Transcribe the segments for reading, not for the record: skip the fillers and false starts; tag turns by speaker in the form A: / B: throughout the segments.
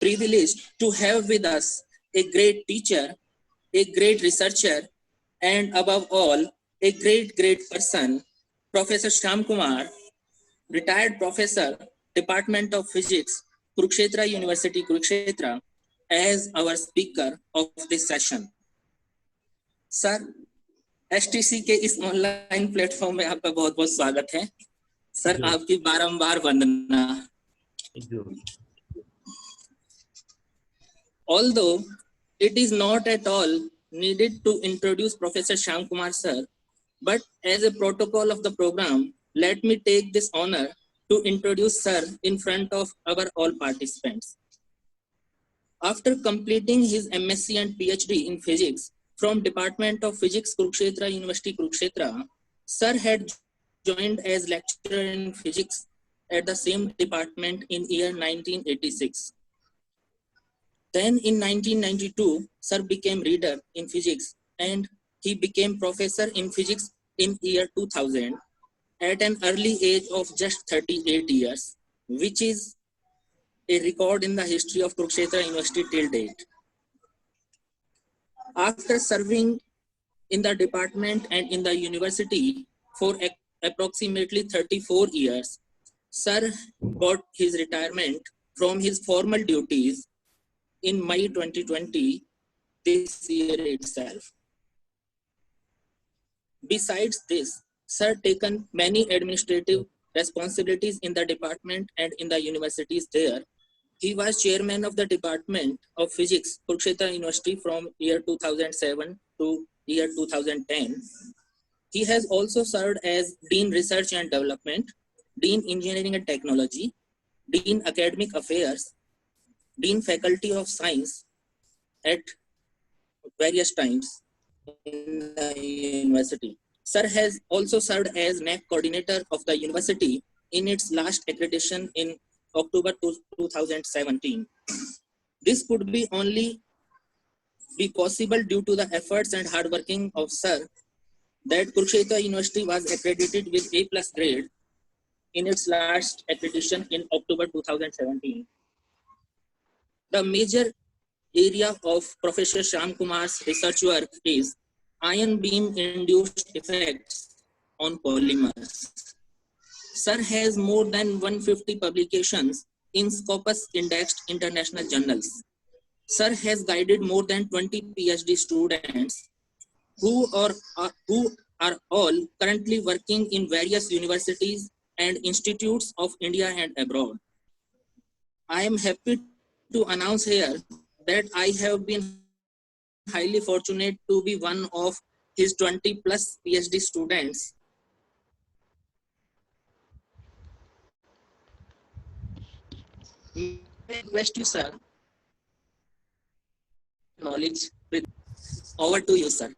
A: privileged to have with us a great teacher, a great researcher, and above all, a great person, Professor Shyam Kumar, retired professor, Department of Physics, Kurukshetra University, Kurukshetra, as our speaker of this session. Sir, STC के इस online platform में आपका बहुत बहुत स्वागत है sir, आपकी बारंबार वंदना। Although it is not at all needed to introduce Professor Shyam Kumar sir, but as a protocol of the program, let me take this honor to introduce sir in front of our all participants. After completing his MSc and PhD in physics from Department of Physics, Kurukshetra University, Kurukshetra, sir had joined as lecturer in physics at the same department in year 1986. Then in 1992, sir became reader in physics and he became professor in physics in year 2000 at an early age of just 38 years, which is a record in the history of Kurukshetra University till date. After serving in the department and in the university for approximately 34 years, sir got his retirement from his formal duties in May 2020, this year itself. Besides this, sir taken many administrative responsibilities in the department and in the universities there. He was chairman of the Department of Physics, Kurukshetra University from year 2007 to year 2010. He has also served as Dean Research and Development, Dean Engineering and Technology, Dean Academic Affairs, Dean Faculty of Science at various times in the university. Sir has also served as NAC coordinator of the university in its last accreditation in October 2017. This could be only be possible due to the efforts and hard working of sir that Kurukshetra University was accredited with A+ grade in its last accreditation in October 2017. The major area of Professor Shyam Kumar's research work is ion beam induced effects on polymers. Sir has more than 150 publications in Scopus indexed international journals. Sir has guided more than 20 PhD students who are all currently working in various universities and institutes of India and abroad. I am happy to announce here that I have been highly fortunate to be one of his 20+ PhD students. I request you, sir. Knowledge. Over to you, sir.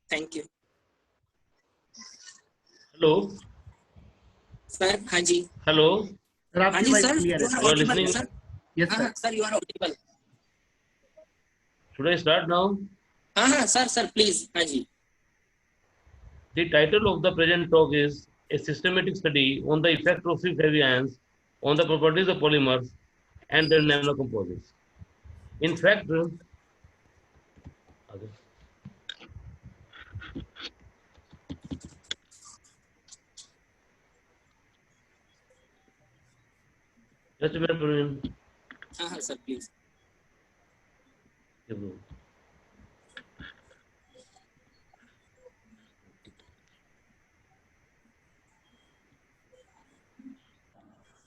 A: Thank you.
B: Hello.
A: Sir, Haji.
B: Hello.
A: Haji, sir. You
B: are audible,
A: sir.
B: Yes,
A: sir. Sir, you are audible.
B: Should I start now?
A: Sir, please, Haji.
B: The title of the present talk is A Systematic Study on the Effect of Swift Heavy Ions on the Properties of Polymers and their Nanocomposites. In fact, just a minute, Praveen.
A: Sir, please.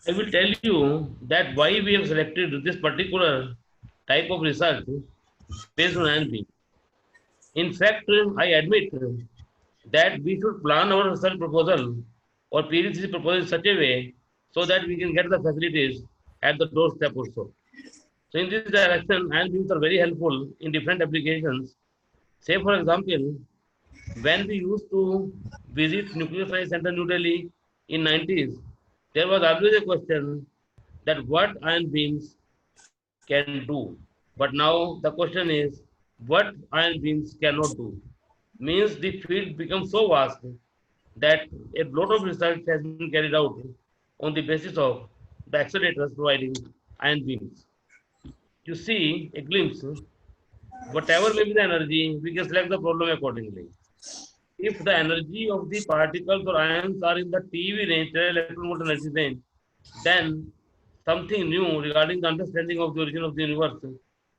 B: I will tell you that why we have selected this particular type of research based on ion beam. In fact, I admit that we should plan our research proposal or PhD proposal in such a way so that we can get the facilities at the doorstep also. So in this direction, ion beams are very helpful in different applications. Say for example, when we used to visit Nuclear Science Center New Delhi in 90s, there was always a question that what ion beams can do. But now the question is what ion beams cannot do. Means the field becomes so vast that a lot of research has been carried out on the basis of the accelerators providing ion beams. You see a glimpse. Whatever may be the energy, we can select the problem accordingly. If the energy of the particles or ions are in the TeV range, electron-volt energy range, then something new regarding the understanding of the origin of the universe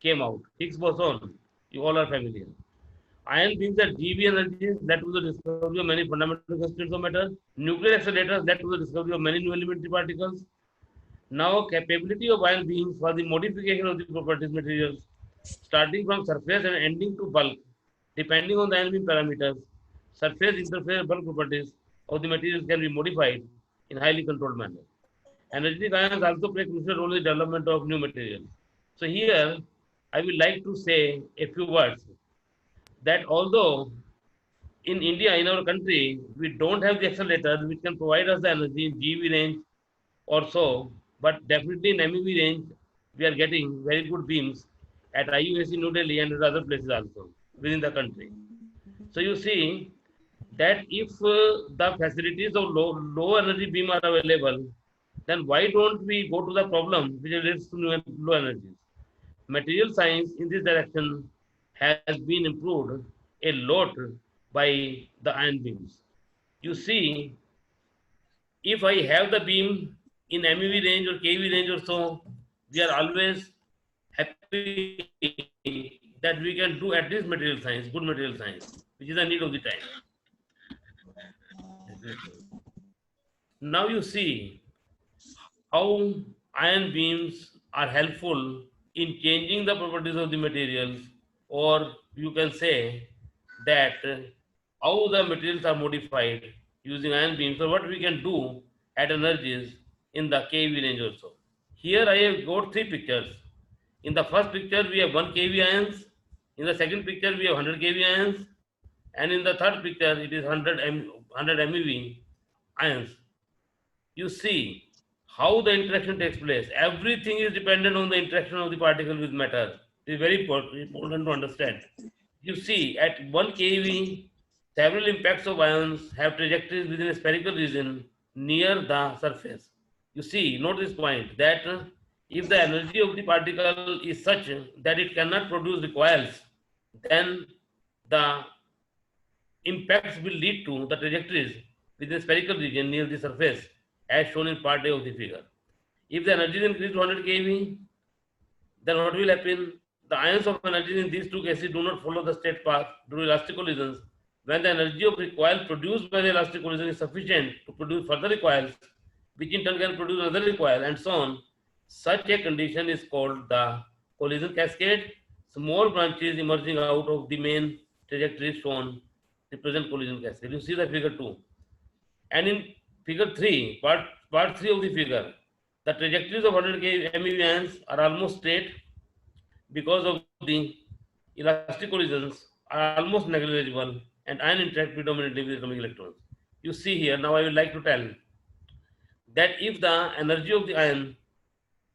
B: came out. Higgs boson, you all are familiar. Ion beams at GeV energies led to the discovery of many fundamental constituents of matter. Nuclear accelerators led to the discovery of many new elementary particles. Now, capability of ion beams for the modification of the properties materials, starting from surface and ending to bulk, depending on the ion beam parameters, surface, interface, bulk properties of the materials can be modified in highly controlled manner. Energetic ions also play a crucial role in the development of new materials. So here, I would like to say a few words that although in India, in our country, we don't have the accelerator which can provide us the energy in GeV range or so, but definitely in MEV range, we are getting very good beams at IUAC New Delhi and at other places also within the country. So you see that if the facilities of low energy beam are available, then why don't we go to the problem which relates to low energies? Material science in this direction has been improved a lot by the ion beams. You see, if I have the beam in MEV range or KV range or so, we are always happy that we can do at least material science, good material science, which is the need of the time. Now you see how ion beams are helpful in changing the properties of the materials, or you can say that how the materials are modified using ion beams, or what we can do at energies in the KV range also. Here I have got three pictures. In the first picture we have 1 kV ions, in the second picture we have 100 kV ions, and in the third picture it is 100 MeV ions. You see how the interaction takes place. Everything is dependent on the interaction of the particle with matter. It is very important to understand. You see, at 1 kV, several impacts of ions have trajectories within a spherical region near the surface. You see, note this point that if the energy of the particle is such that it cannot produce recoils, then the impacts will lead to the trajectories within a spherical region near the surface, as shown in part A of the figure. If the energy is increased to 100 kV, then what will happen? The ions of energy in these two cases do not follow the straight path due to elastic collisions. When the energy of recoil produced by the elastic collision is sufficient to produce further recoils, which in turn can produce another recoil, and so on, such a condition is called the collision cascade. Small branches emerging out of the main trajectory shown represent collision cascade. You see the figure 2. And in figure 3, part 3 of the figure, the trajectories of 100 MeV ions are almost straight because of the elastic collisions are almost negligible, and ion interact predominantly with atomic electrons. You see here, now I would like to tell that if the energy of the ion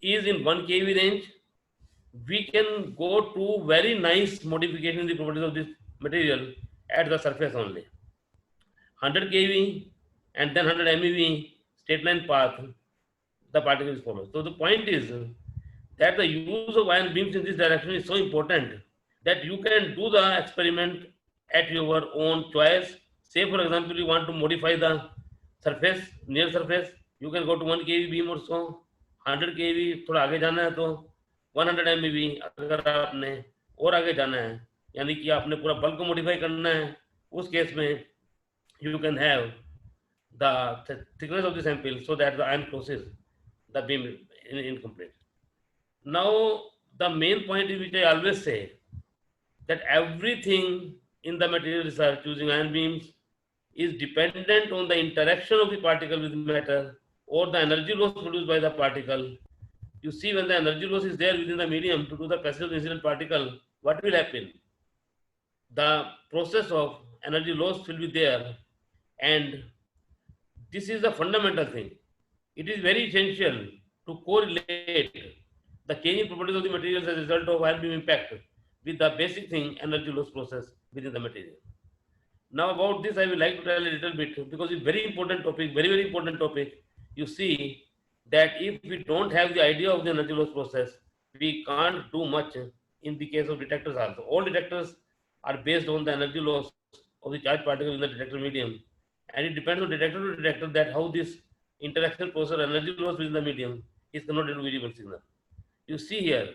B: is in 1 kV range, we can go to very nice modification in the properties of this material at the surface only. 100 kV and then 100 MeV straight line path, the particle is followed. So the point is that the use of ion beams in this direction is so important that you can do the experiment at your own choice. Say for example, you want to modify the surface, near surface, you can go to 1 kV beam or so, 100 kV थोड़ा आगे जाना है तो 100 MeV अगर आपने और आगे जाना है, यानी कि आपने पूरा बल्क को मॉडिफाई करना है, उस केस में you can have the thickness of the sample so that the ion crosses the beam incomplete. Now, the main point is which I always say that everything in the material research using ion beams is dependent on the interaction of the particle with matter or the energy loss produced by the particle. You see, when the energy loss is there within the medium to do the passage of the incident particle, what will happen? The process of energy loss will be there, and this is the fundamental thing. It is very essential to correlate the changing properties of the materials as a result of ion beam impact with the basic thing, energy loss process within the material. Now about this I would like to tell a little bit because it's very important topic, very important topic. You see that if we don't have the idea of the energy loss process, we can't do much in the case of detectors also. All detectors are based on the energy loss of the charged particle in the detector medium, and it depends on detector to detector that how this interaction process energy loss within the medium is converted into visible signal. You see here,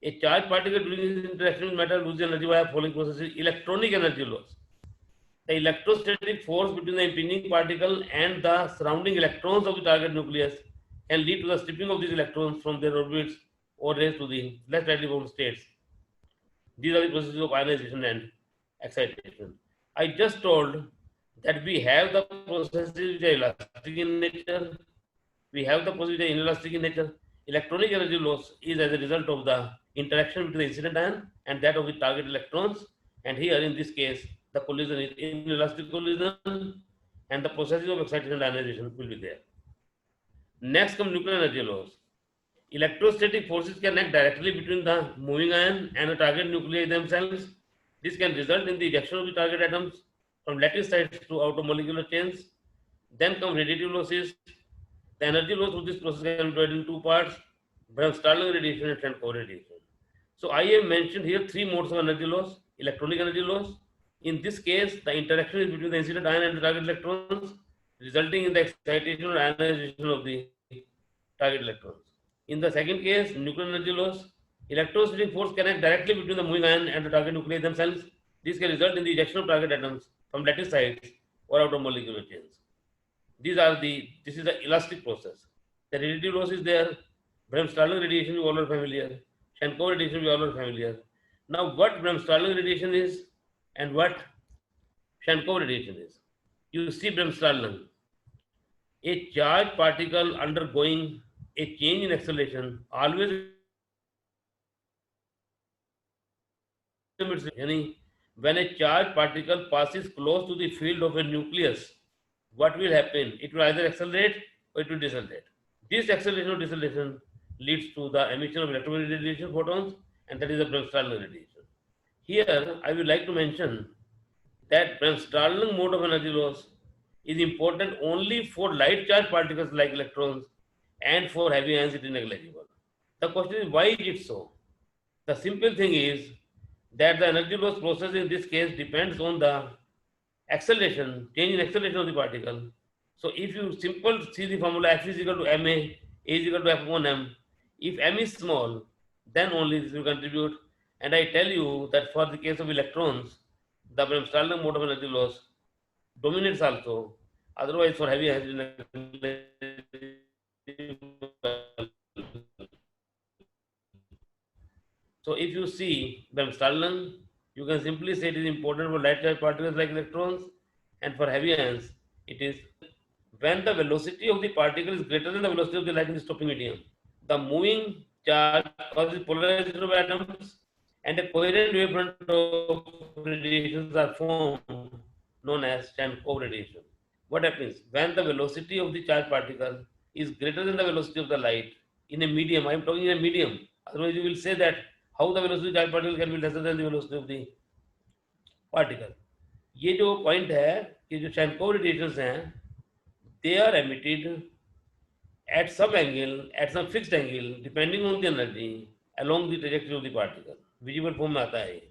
B: a charged particle during this interaction with matter loses energy via following processes: electronic energy loss. The electrostatic force between the impinging particle and the surrounding electrons of the target nucleus can lead to the stripping of these electrons from their orbits or raised to the less tightly bound states. These are the processes of ionization and excitation. I just told that we have the processes which are elastic in nature, we have the processes which are inelastic in nature. Electronic energy loss is as a result of the interaction between the incident ion and that of the target electrons. And here in this case, the collision is inelastic collision, and the processes of excitation and ionization will be there. Next comes nuclear energy loss. Electrostatic forces can act directly between the moving ion and the target nuclei themselves. This can result in the ejection of the target atoms from lattice sites to outer molecular chains. Then come radiative losses. The energy loss of this process can be divided in two parts: Bremsstrahlung radiation and Cherenkov radiation. So I have mentioned here three modes of energy loss: electronic energy loss. In this case, the interaction is between the incident ion and the target electrons, resulting in the excitation or ionization of the target electrons. In the second case, nuclear energy loss, electrostatic force can act directly between the moving ion and the target nuclei themselves. This can result in the ejection of target atoms from lattice sites or outer molecular chains. This is the elastic process. The radiative loss is there. Bremsstrahlung radiation we all are familiar. Cherenkov radiation we all are familiar. Now, what Bremsstrahlung radiation is and what Cherenkov radiation is. You see Bremsstrahlung, a charged particle undergoing a change in acceleration always when a charged particle passes close to the field of a nucleus, what will happen? It will either accelerate or it will decelerate. This acceleration or deceleration leads to the emission of electromagnetic radiation photons, and that is the Bremsstrahlung radiation. Here, I would like to mention that Bremsstrahlung mode of energy loss is important only for light charged particles like electrons, and for heavy ions it is negligible. The question is, why is it so? The simple thing is that the energy loss process in this case depends on the acceleration, change in acceleration of the particle. So if you simple see the formula, F is equal to ma, A is equal to F1m. If m is small, then only this will contribute. And I tell you that for the case of electrons, the Bremsstrahlung mode of energy loss dominates also. Otherwise, for heavy ions, so if you see Bremsstrahlung, you can simply say it is important for light charged particles like electrons, and for heavy ions, it is when the velocity of the particle is greater than the velocity of the light in the stopping medium. The moving charge causes polarization of atoms, and a coherent wavefront of radiations are formed, known as Cherenkov radiation. What happens when the velocity of the charged particle is greater than the velocity of the light in a medium? I am talking in a medium. Otherwise, you will say that how the velocity of the charged particle can be lesser than the velocity of the particle. ये जो point है कि जो Cherenkov radiations हैं, they are emitted at some angle, at some fixed angle, depending on the energy along the trajectory of the particle. Visible form में आता है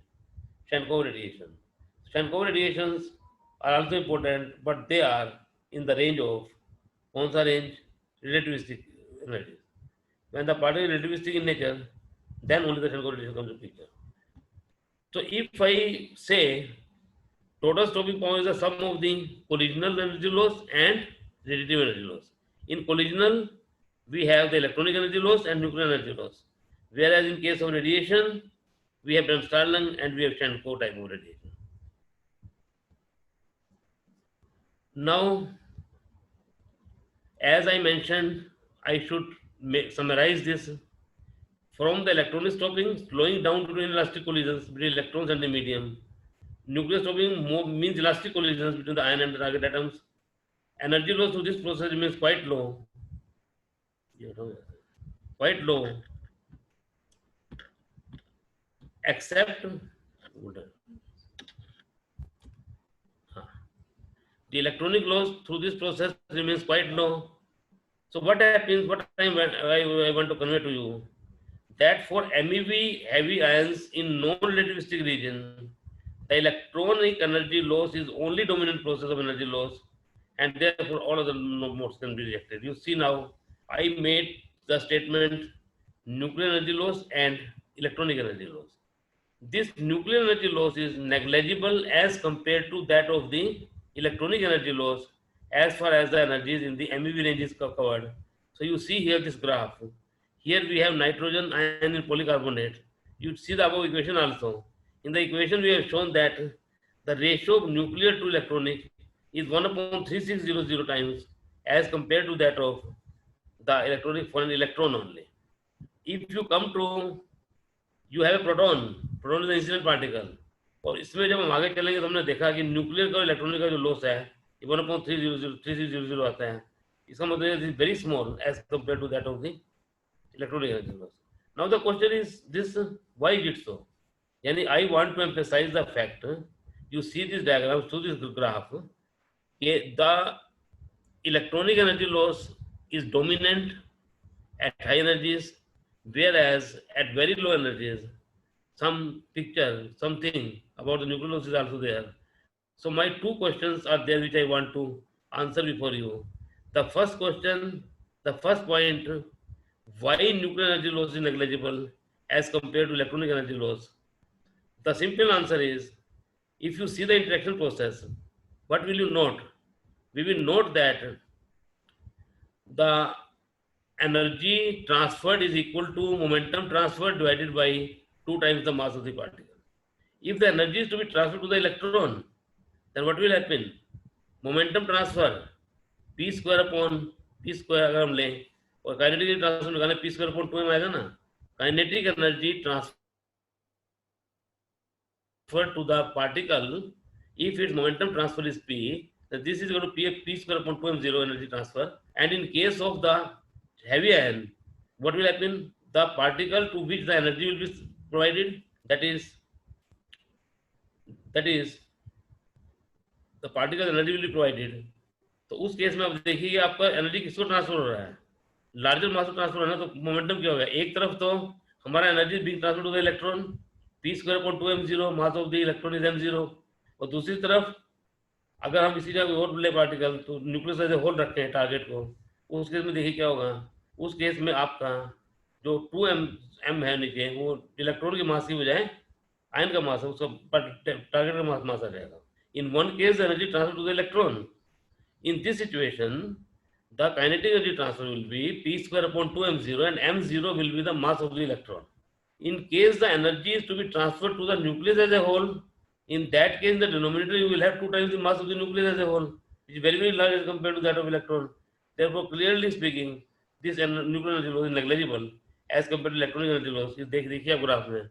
B: Cherenkov radiation. Cherenkov radiations are also important, but they are in the range of कौन सा range? Relativistic energy. When the particle is relativistic in nature, then only the Cherenkov radiation comes into picture. So if I say total stopping power is the sum of the collisional energy loss and radiative energy loss. In collisional, we have the electronic energy loss and nuclear energy loss. Whereas in case of radiation, we have Bremsstrahlung and we have Cherenkov type of radiation. Now, as I mentioned, I should summarize this. From the electronic stopping, slowing down to inelastic collisions between electrons and the medium. Nuclear stopping means elastic collisions between the ion and the target atoms. Energy loss through this process remains quite low. Quite low, except the electronic loss through this process remains quite low. So what happens, what I want to convey to you, that for MEV heavy ions in non-relativistic region, the electronic energy loss is only dominant process of energy loss, and therefore all other modes can be rejected. You see now, I made the statement nuclear energy loss and electronic energy loss. This nuclear energy loss is negligible as compared to that of the electronic energy loss as far as the energies in the MEV range is covered. So you see here this graph. Here we have nitrogen ion in polycarbonate. You see the above equation also. In the equation we have shown that the ratio of nuclear to electronic is 1 upon 3600 times as compared to that of the electronic for an electron only. If you come to, you have a proton is an incident particle, और इसमें जब हम आगे चलेंगे तो हमने देखा कि न्यूक्लियर का इलेक्ट्रॉनिक का जो लॉस है ये 1/300 आता है. इसका मतलब is very small as compare to that of the electronic energy loss. Now the question is this, why is it so? यानी I want to emphasize the fact, you see this diagram through this graph, the electronic energy loss is dominant at high energies, whereas at very low energies, some picture, something about the nuclear loss is also there. So my two questions are there which I want to answer before you. The first question, the first point, why nuclear energy loss is negligible as compared to electronic energy loss? The simple answer is, if you see the interaction process, what will you note? We will note that the energy transferred is equal to momentum transferred divided by 2 times the mass of the particle. If the energy is to be transferred to the electron, then what will happen? Momentum transfer p square upon p square अगर हम लें और kinetic transfer निकालें p square upon 2m आएगा ना. Kinetic energy transfer to the particle, if its momentum transfer is p, then this is going to be a p square upon 2m zero energy transfer. And in case of the heavy ion, what will happen? The particle to which the energy will be provided, that is the particle energy will be provided. तो उस case में आप देखिए आपका energy किसको transfer हो रहा है, लार्जर मास को ट्रांसफर होना. तो मोमेंटम क्या होगा? एक तरफ तो हमारा energy being transfer to the electron p square upon 2m0, mass of the electron is m0. और दूसरी तरफ अगर हम इसी जगह और ले पार्टिकल तो न्यूक्लियस ऐसे होल रखते हैं टारगेट को, उस केस में देखिए क्या होगा. उस केस में आपका जो 2m है नीचे वो इलेक्ट्रॉन की मास की बजाय आयन का मास है, उसका टारगेट का मास आ जाएगा. In one case energy transfer to the electron. In this situation the kinetic energy transfer will be p square upon 2m0 and m0 will be the mass of the electron. In case the energy is to be transferred to the nucleus as a whole, in that case in the denominator you will have 2 times the mass of the nucleus as a whole, which is very very large as compared to that of electron. Therefore clearly speaking, this nuclear energy loss is negligible as compared to electronic energy loss. ये देखिए आप graph में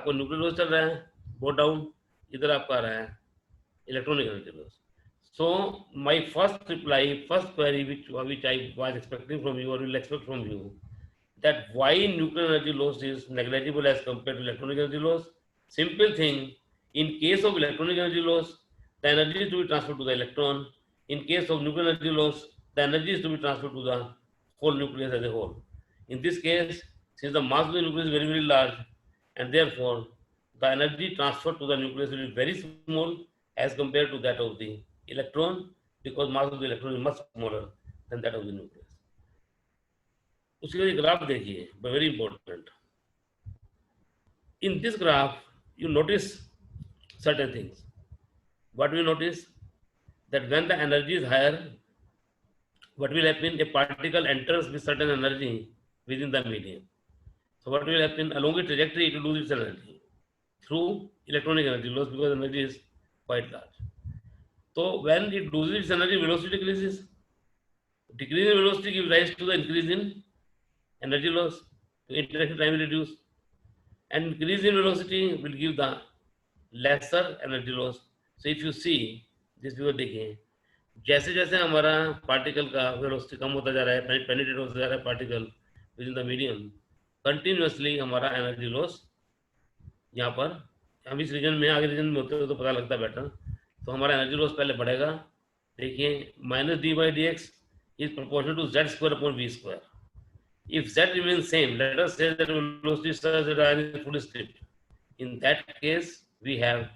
B: आपको nuclear loss चल रहा है go down, इधर आपका आ रहा है electronic energy loss. So my first query which I was expecting from you or will expect from you, that why nuclear energy loss is negligible as compared to electronic energy loss. Simple thing, in case of electronic energy loss, the energy is to be transferred to the electron. In case of nuclear energy loss, the energy is to be transferred to the whole nucleus as a whole. In this case, since the mass of the nucleus is very very large, and therefore the energy transferred to the nucleus will be very small as compared to that of the electron, because mass of the electron is much smaller than that of the nucleus. उसके लिए graph देखिए, very important. In this graph, you notice certain things. What we notice? That when the energy is higher, what will happen? A particle enters with certain energy within the medium. So what will happen? Along its trajectory, it will lose its energy through electronic energy loss, because energy is quite large. So when it loses its energy, velocity decreases. Decrease in velocity gives rise to the increase in energy loss. So interaction time will reduce, and increase in velocity will give the lesser energy loss. So if you see this figure, देखिए जैसे जैसे हमारा particle का velocity कम होता जा रहा है, penetrate होता जा रहा है particle with in the medium, continuously हमारा एनर्जी लॉस यहाँ पर, हम इस रीजन में आगे रीजन में होते हो तो पता लगता है बेटर. तो हमारा एनर्जी लॉस पहले बढ़ेगा. देखिए -d/dx is proportional to z² upon v². If Z remains same, let us say that velocity such that ion is fully stripped. In that case, we have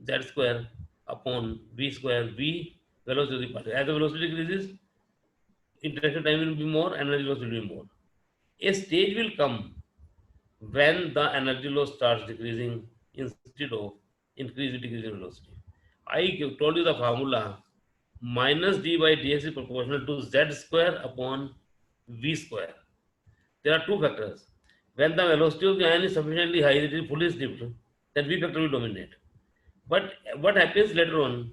B: Z square upon V square, V velocity of the particle. As the velocity decreases, interaction time will be more, energy loss will be more. A stage will come when the energy loss starts decreasing instead of decreasing velocity. I told you the formula minus d by dx is proportional to z square upon v square. There are two factors. When the velocity of the ion is sufficiently high, it is fully stripped, then v factor will dominate. But what happens later on?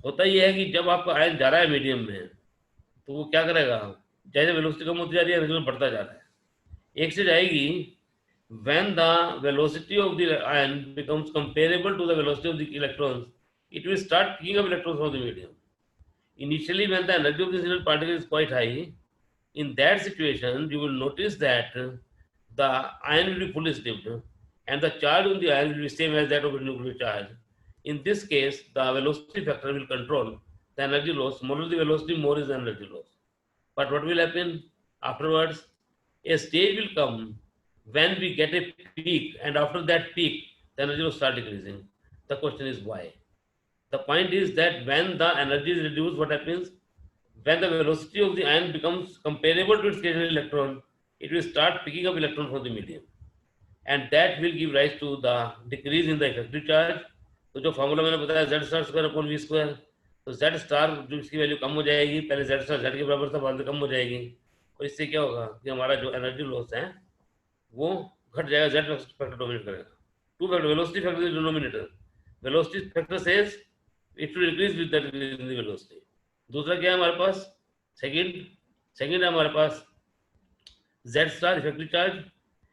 B: होता यह है कि जब आपका ion जा रहा है medium में, तो वो क्या करेगा? जैसे वेलोसिटी कम होती जा रही है, एनर्जी बढ़ता जा रहा है. एक स्टेज आएगी when the velocity of the ion becomes comparable to the velocity of the electrons, it will start picking up electrons from the medium. Initially, when the energy of the single particle is quite high, in that situation, you will notice that the ion will be fully stripped and the charge on the ion will be same as that of a nuclear charge. In this case, the velocity factor will control the energy loss. Smaller the velocity, more is the energy loss. But what will happen afterwards? A stage will come when we get a peak, and after that peak, the energy will start decreasing. The question is why? The point is that when the energy is reduced, what happens? When the velocity of the ion becomes comparable to its stationary electron, it will start picking up electrons from the medium. And that will give rise to the decrease in the effective charge. तो जो formula मैंने बताया z star square upon v square, तो z star जो इसकी value कम हो जाएगी, पहले z स्टार z के बराबर था, बाद में कम हो जाएगी, और इससे क्या होगा कि हमारा जो एनर्जी लॉस है वो घट जाएगा, z फैक्टर डोमिनेट करेगा. Two factor velocity factor is denominator, velocity factor says it will increase with the decrease in the velocity. दूसरा क्या है हमारे पास? सेकंड है हमारे पास z star effective charge.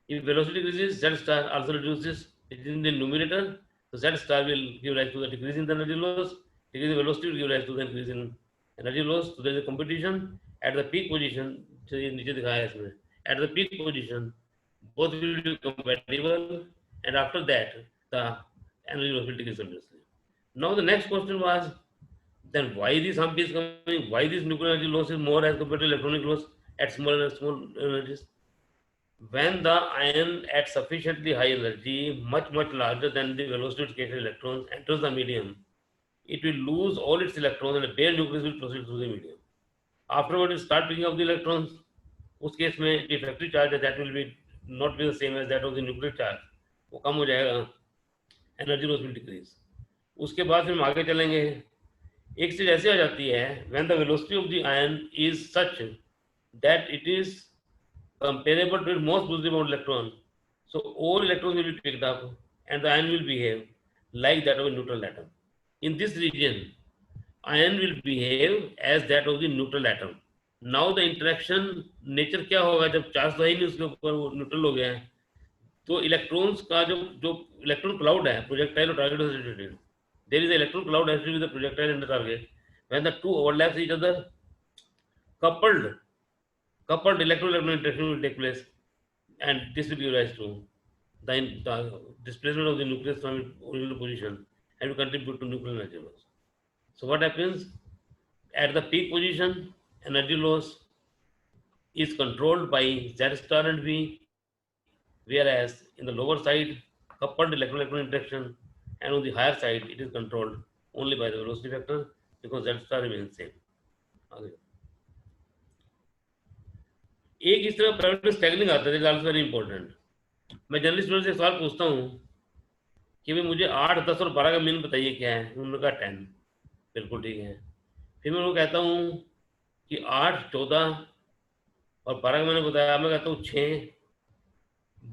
B: If velocity decreases, z star also reduces. It is in the numerator, so z star will give rise to the decrease in the energy loss. Decrease in velocity will give rise to the increase in energy loss. So there is a competition at the peak position. नीचे दिखाया है इसमें. At the peak position, both will be compatible, and after that, the energy loss will decrease continuously. Now the next question was, then why this hump is coming? Why this nuclear energy loss is more as compared to electronic loss at small energies? When the ion at sufficiently high energy, much larger than the velocity of its electrons, enters the medium, it will lose all its electrons and a bare nucleus will proceed through the medium. Afterward, it start picking up the electrons. उस case में the effective charge that will be not be the same as that of the nuclear charge, वो कम हो जाएगा, energy loss will decrease. उसके बाद फिर हम आगे चलेंगे. एक चीज ऐसी आ जाती है when the velocity of the ion is such that it is comparable to its most positive electron, so all electrons will be picked up and the ion will behave like that of a neutral atom. In this region, ion will behave as that of the neutral atom. Now the interaction nature क्या होगा? जब charge तो है ही नहीं उसके ऊपर, वो neutral हो गया है, तो इलेक्ट्रॉन्स का जो इलेक्ट्रॉन क्लाउड है, प्रोजेक्टाइल और target associated, there is an electron cloud has to be with the projectile and the target. When the two overlaps each other, coupled electron interaction will take place, and this will give rise to the displacement of the nucleus from its original position and will contribute to nuclear energy loss. So what happens? At the peak position, energy loss is controlled by Z star and V, whereas in the lower side, coupled electron interaction, and on the higher side, it is controlled only by the velocity factor because Z star remains same. एक इस तरह parameter staggering आता है, also very important. मैं general student से सवाल पूछता हूँ कि भाई मुझे 8, 10 और 12 का मीन बताइए क्या है. उन्होंने कहा 10. बिल्कुल ठीक है. फिर मैं उनको कहता हूँ कि 8, 14 और 12 का मैंने बताया. मैं कहता हूँ 6,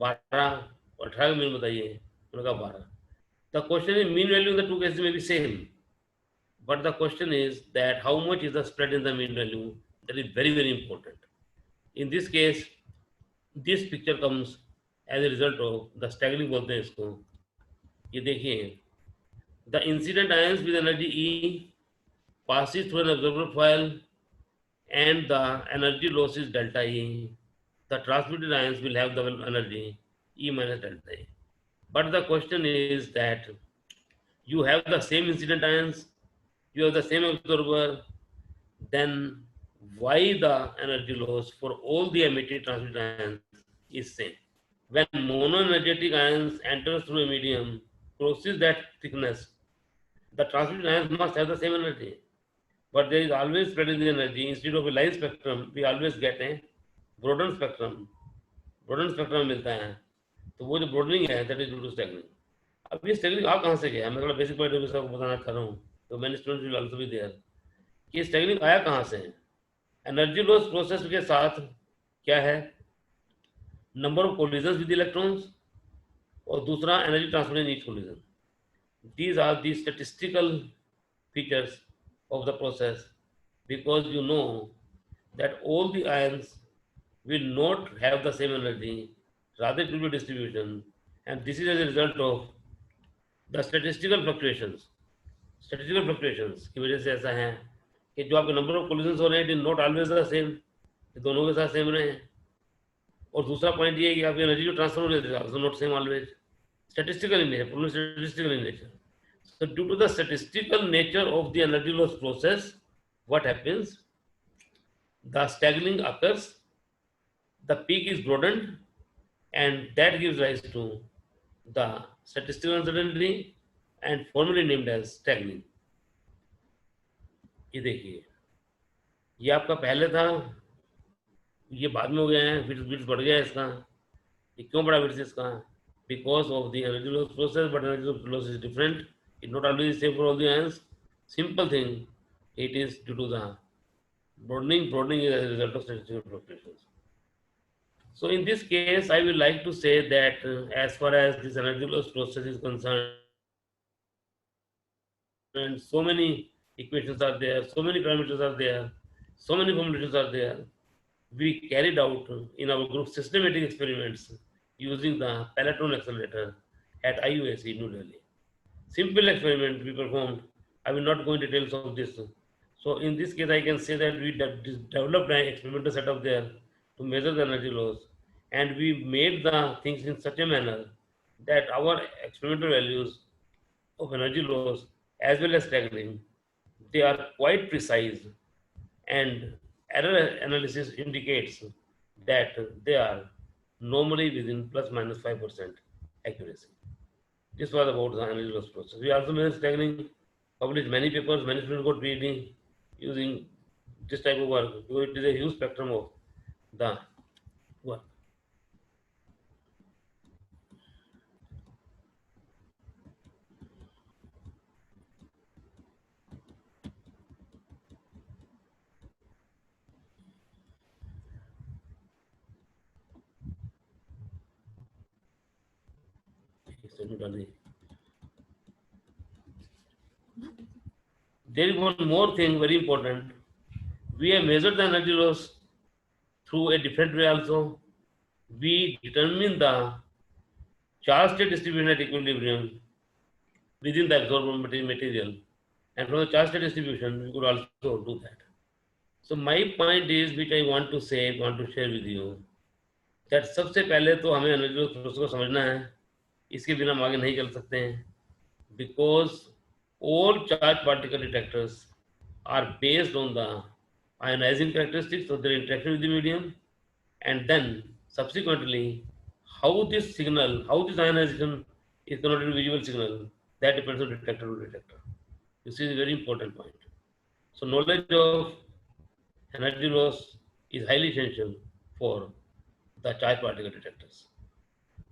B: 12 और 18 का मीन बताइए. उन्होंने कहा 12. The question is mean value in the two cases may be same, but the question is that how much is the spread in the mean value? That is very important. In this case, this picture comes as a result of the staggering बोलते हैं इसको. ये देखिए, the incident ions with energy E passes through an observer foil and the energy loss is delta E. The transmitted ions will have the energy E minus delta E. But the question is that you have the same incident ions, you have the same observer, then why the energy loss for all the emitted transmitted ions is same. When monoenergetic ions enters through a medium, crosses that thickness, the transmitted ions must have the same energy. But there is always spreading the energy. Instead of a line spectrum, we always get a broadened spectrum. Broaden spectrum मिलता है, तो वो जो broadening है that is due to स्टैगनिंग. अब ये स्टैगनिंग आ कहाँ से गया, मैं थोड़ा बेसिक पॉइंट ऑफ व्यू से आपको बताना चाह रहा हूँ, तो मैंने students will also be there कि स्टैगनिंग आया कहाँ से है. एनर्जी लॉस प्रोसेस के साथ क्या है, number of collisions with electrons, और दूसरा energy transfer in each collision. These are the statistical features of the process, because you know that all the ions will not have the same energy, rather it will be distribution, and this is as a result of the statistical fluctuations. Statistical fluctuations की वजह से ऐसा है कि जो आपके number of collisions हो रहे हैं, नॉट ऑलवेज द सेम, दोनों के साथ सेम रहे हैं. और दूसरा पॉइंट ये है कि आपकी एनर्जी जो ट्रांसफर हो रही है also not same always, statistical in nature, problem statistical in nature. So due to the statistical nature of the energy loss process, what happens? The stagnating occurs, the peak is broadened, and that gives rise to the statistical uncertainty and formally named as stagnating. ये देखिए, ये आपका पहले था, ये बाद में हो गया है, विड्थ बढ़ गया है इसका. ये क्यों बढ़ा विड्थ इसका? Because of the energy loss process, but energy loss is different. It's not always the same for all the ions. Simple thing, it is due to the broadening. Broadening is a result of statistical fluctuations. So in this case, I will like to say that as far as this energy loss process is concerned, and so many equations are there, so many parameters are there, so many formulations are there. We carried out in our group systematic experiments using the Peloton accelerator at IUAC, New Delhi. Simple experiment we performed. I will not go into details of this. So in this case, I can say that we developed an experimental setup there to measure the energy loss, and we made the things in such a manner that our experimental values of energy loss as well as stagnating, they are quite precise, and error analysis indicates that they are normally within plus minus 5% accuracy. This was about the energy loss process. We also managed stagnating, published many papers, many students got PhD using this type of work, because it is a huge spectrum of the work. There is one more thing very important. We have measured the energy loss through a different way also. We determine the charge state distribution at equilibrium within the absorbable material, and from the charge state distribution we could also do that. So my point is, which I want to say, want to share with you, that सबसे पहले तो हमें energy loss process को समझना है, इसके बिना हम आगे नहीं चल सकते हैं. Because all charge particle detectors are based on the ionizing characteristics of their interaction with the medium, and then subsequently how this signal, how this ionization is converted to visual signal, that depends on detector to detector. This is a very important point. So knowledge of energy loss is highly essential for the charge particle detectors.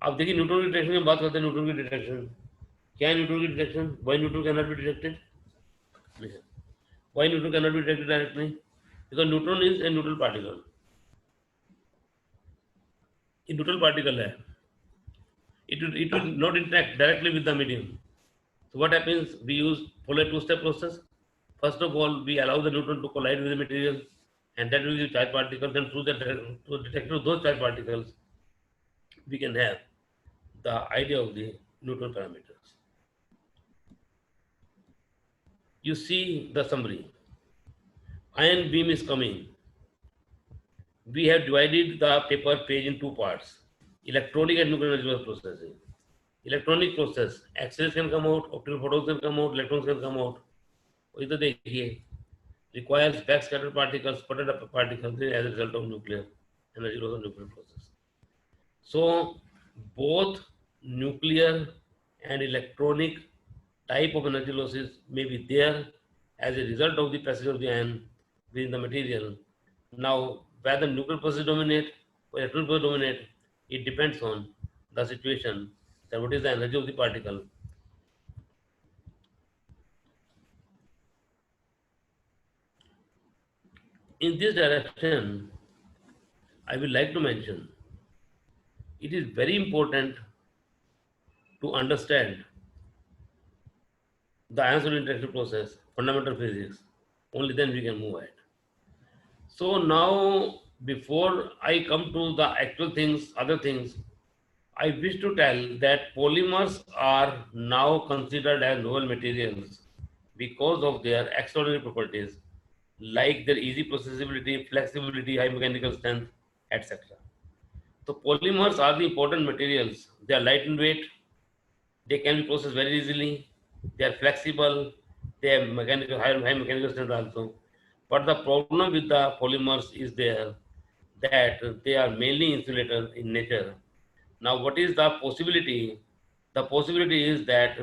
B: अब देखिए neutron की detection की बात करते हैं. Neutron की detection क्या है? न्यूट्रॉन की detection, why neutron can not be detected? Why neutron cannot be detected directly? Because neutron is a neutral particle. A neutral particle है. It will not interact directly with the medium. So what happens? We follow a two-step process. First of all, we allow the neutron to collide with the material, and that will give charge particles. And through the detector of those charge particles, we can have the idea of the neutron parameters. You see the summary. Ion beam is coming. We have divided the paper page in two parts: electronic and nuclear energy processing. Electronic process, X-rays can come out, optical photons can come out, electrons can come out. इधर देखिए requires backscattered particles, sputtered up particles as a result of nuclear energy loss of nuclear process. So both nuclear and electronic type of energy losses may be there as a result of the passage of the ion within the material. Now, whether nuclear process dominate or electronic process dominate, it depends on the situation, that what is the energy of the particle. In this direction, I would like to mention, it is very important to understand the ion-solid interaction process, fundamental physics. Only then we can move ahead. So now, before I come to the actual things, other things, I wish to tell that polymers are now considered as novel materials because of their extraordinary properties, like their easy processability, flexibility, high mechanical strength, etc. So polymers are the important materials. They are light in weight, they can be processed very easily, they are flexible, they have high mechanical strength also. But the problem with the polymers is there that they are mainly insulator in nature. Now, what is the possibility? The possibility is that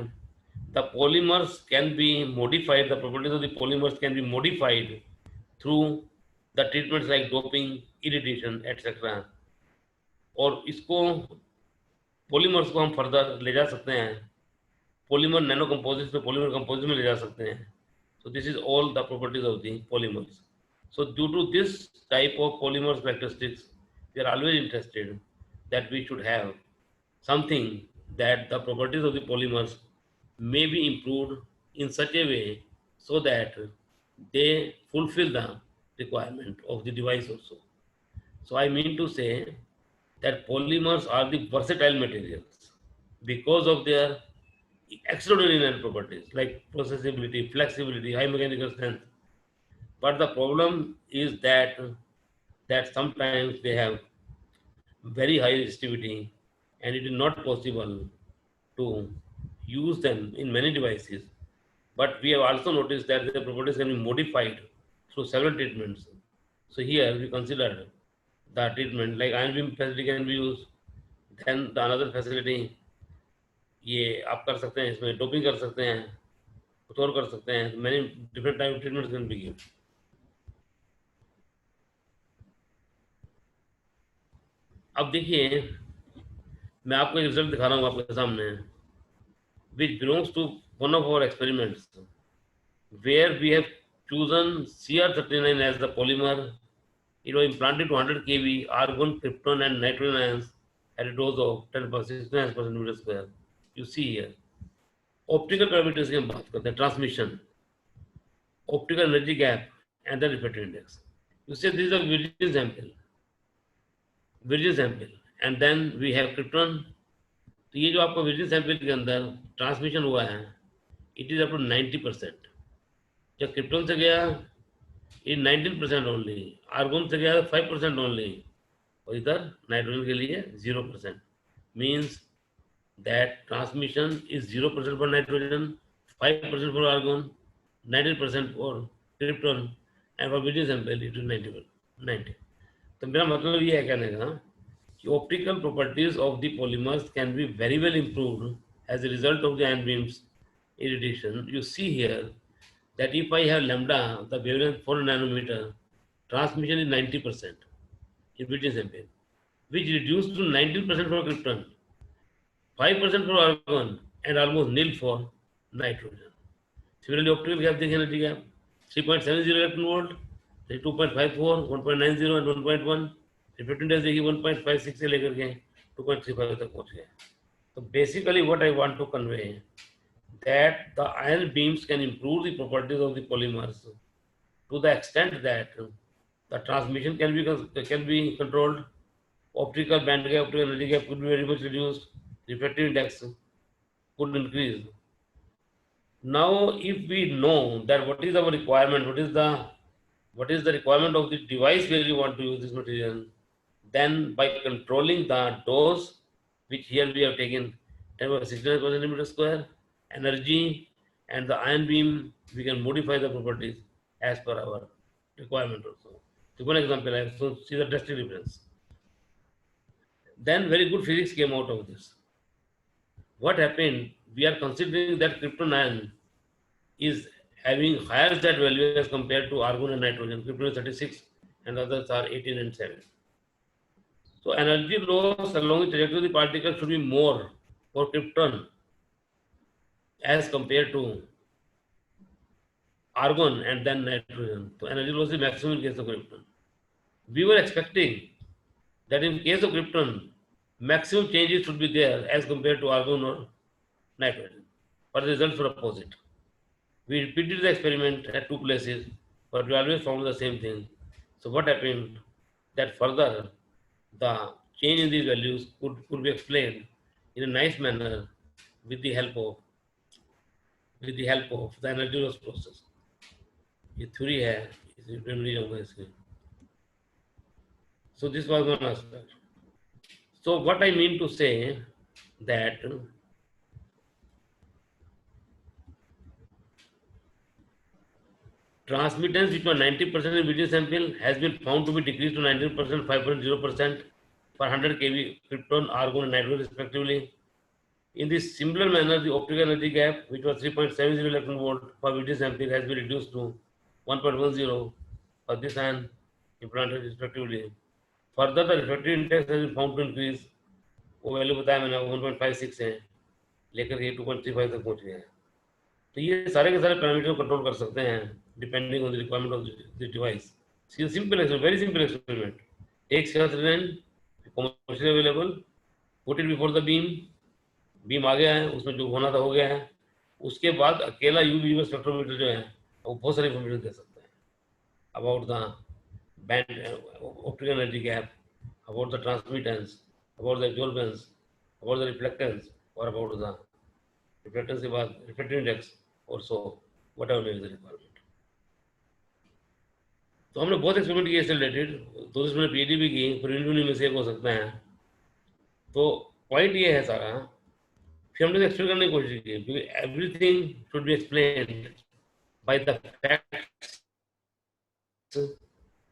B: the polymers can be modified, the properties of the polymers can be modified through the treatments like doping, irradiation, etc. और इसको polymers को हम further ले जा सकते हैं, polymer nano composites में polymer composites में ले जा सकते हैं. So this is all the properties of the polymers. So due to this type of polymers characteristics, we are always interested that we should have something that the properties of the polymers may be improved in such a way so that they fulfill the requirement of the device also. So I mean to say that polymers are the versatile materials because of their extraordinary properties like processability, flexibility, high mechanical strength. But the problem is that sometimes they have very high resistivity and it is not possible to use them in many devices. But we have also noticed that their properties can be modified through several treatments. So here we consider the treatment like ion beam facility can be used. Then the another facility, ये आप कर सकते हैं, इसमें doping कर सकते हैं, कुछ और कर सकते हैं. Many different type of treatments can be given. अब देखिए, मैं आपको एक रिजल्ट दिखा रहा हूँ आपके सामने, which belongs to one of our experiments, where we have chosen Cr39 as the polymer. It was implanted to 100 kV argon, krypton, and nitrogen ions at a dose of 10.69 per centimeter square. You see here. Optical parameters की हम बात करते हैं, transmission, optical energy gap, and the refractive index. You see this is a virgin sample, and then we have krypton. तो ये जो आपका virgin sample के अंदर transmission हुआ है, it is up to 90%. जब krypton से गया, it 19% only, argon से गया 5% only, और इधर nitrogen के लिए 0%. Means that transmission is 0% for nitrogen, 5% for argon, 19% for krypton, and for virgin sample it is 90. तो मेरा मतलब ये है कहने का कि optical properties of the polymers can be very well improved as a result of the ion beams irradiation. You see here that if I have lambda, the wavelength 4 nanometer, transmission is 90% in virgin sample, which reduced to 19% for krypton, 5% for argon, and almost nil for nitrogen. Similarly, optical gap देखिए energy gap 3.70 electron volt, 2.54, 1.90 and 1.1. Refractive index देखिए 1.56 से लेकर के 2.35 तक पहुंच गए. So basically, what I want to convey that the ion beams can improve the properties of the polymers to the extent that the transmission can be controlled, optical band gap, optical energy gap could be very much reduced, refractive index could increase. Now, if we know that what is our requirement, what is the requirement of the device where you want to use this material, then by controlling the dose, which here we have taken 10.69 per centimeter square, energy, and the ion beam, we can modify the properties as per our requirement also. So one example, I so see the drastic difference. Then very good physics came out of this. What happened? We are considering that krypton ion is having higher Z value as compared to argon and nitrogen. Krypton is 36 and others are 18 and 7. So energy loss along the trajectory of the particle should be more for krypton as compared to argon and then nitrogen. So energy loss is maximum in case of krypton. We were expecting that in case of krypton, maximum changes should be there as compared to argon or nitrogen. But the results were opposite. We repeated the experiment at two places, but we always found the same thing. So what happened? That further the change in these values could be explained in a nice manner with the help of the energy loss process. ये theory है, इसमें नहीं जाऊंगा इसके. So this was one aspect. So what I mean to say that transmittance, which was 90% in video sample, has been found to be decreased to 19%, 5.0% for 100 kV krypton, argon, and nitrogen respectively. In this similar manner, the optical energy gap, which was 3.70 electron volt for video sample, has been reduced to 1.10 for this and implanted respectively. Further, the refractive index has been found to increase. वो value बताया मैंने 1.56 है लेकर ये 2.35 तक पहुंच गया है. तो ये सारे के सारे पैरामीटर कंट्रोल कर सकते हैं depending on the requirement of the device. Simple experiment, very simple experiment. Take cellon commercial available, put it before the beam आ गया है, उसमें जो होना था हो गया है. उसके बाद अकेला यूवी स्पेक्ट्रोमीटर जो है वो बहुत सारी इन्फॉर्मेशन दे सकता है about the band optical energy gap, about the transmittance, about the absorbance, about the reflectance, or about the reflectance के बाद refractive index, also whatever may be the requirement. तो हमने बहुत एक्सपेरिमेंट किए इससे रिलेटेड, तो इसमें पीएचडी भी की, प्रिलिमिनरी में से एक हो सकता है. तो पॉइंट ये है सारा, फिर हमने एक्सप्लेन करने की कोशिश की क्योंकि everything should be explained by the facts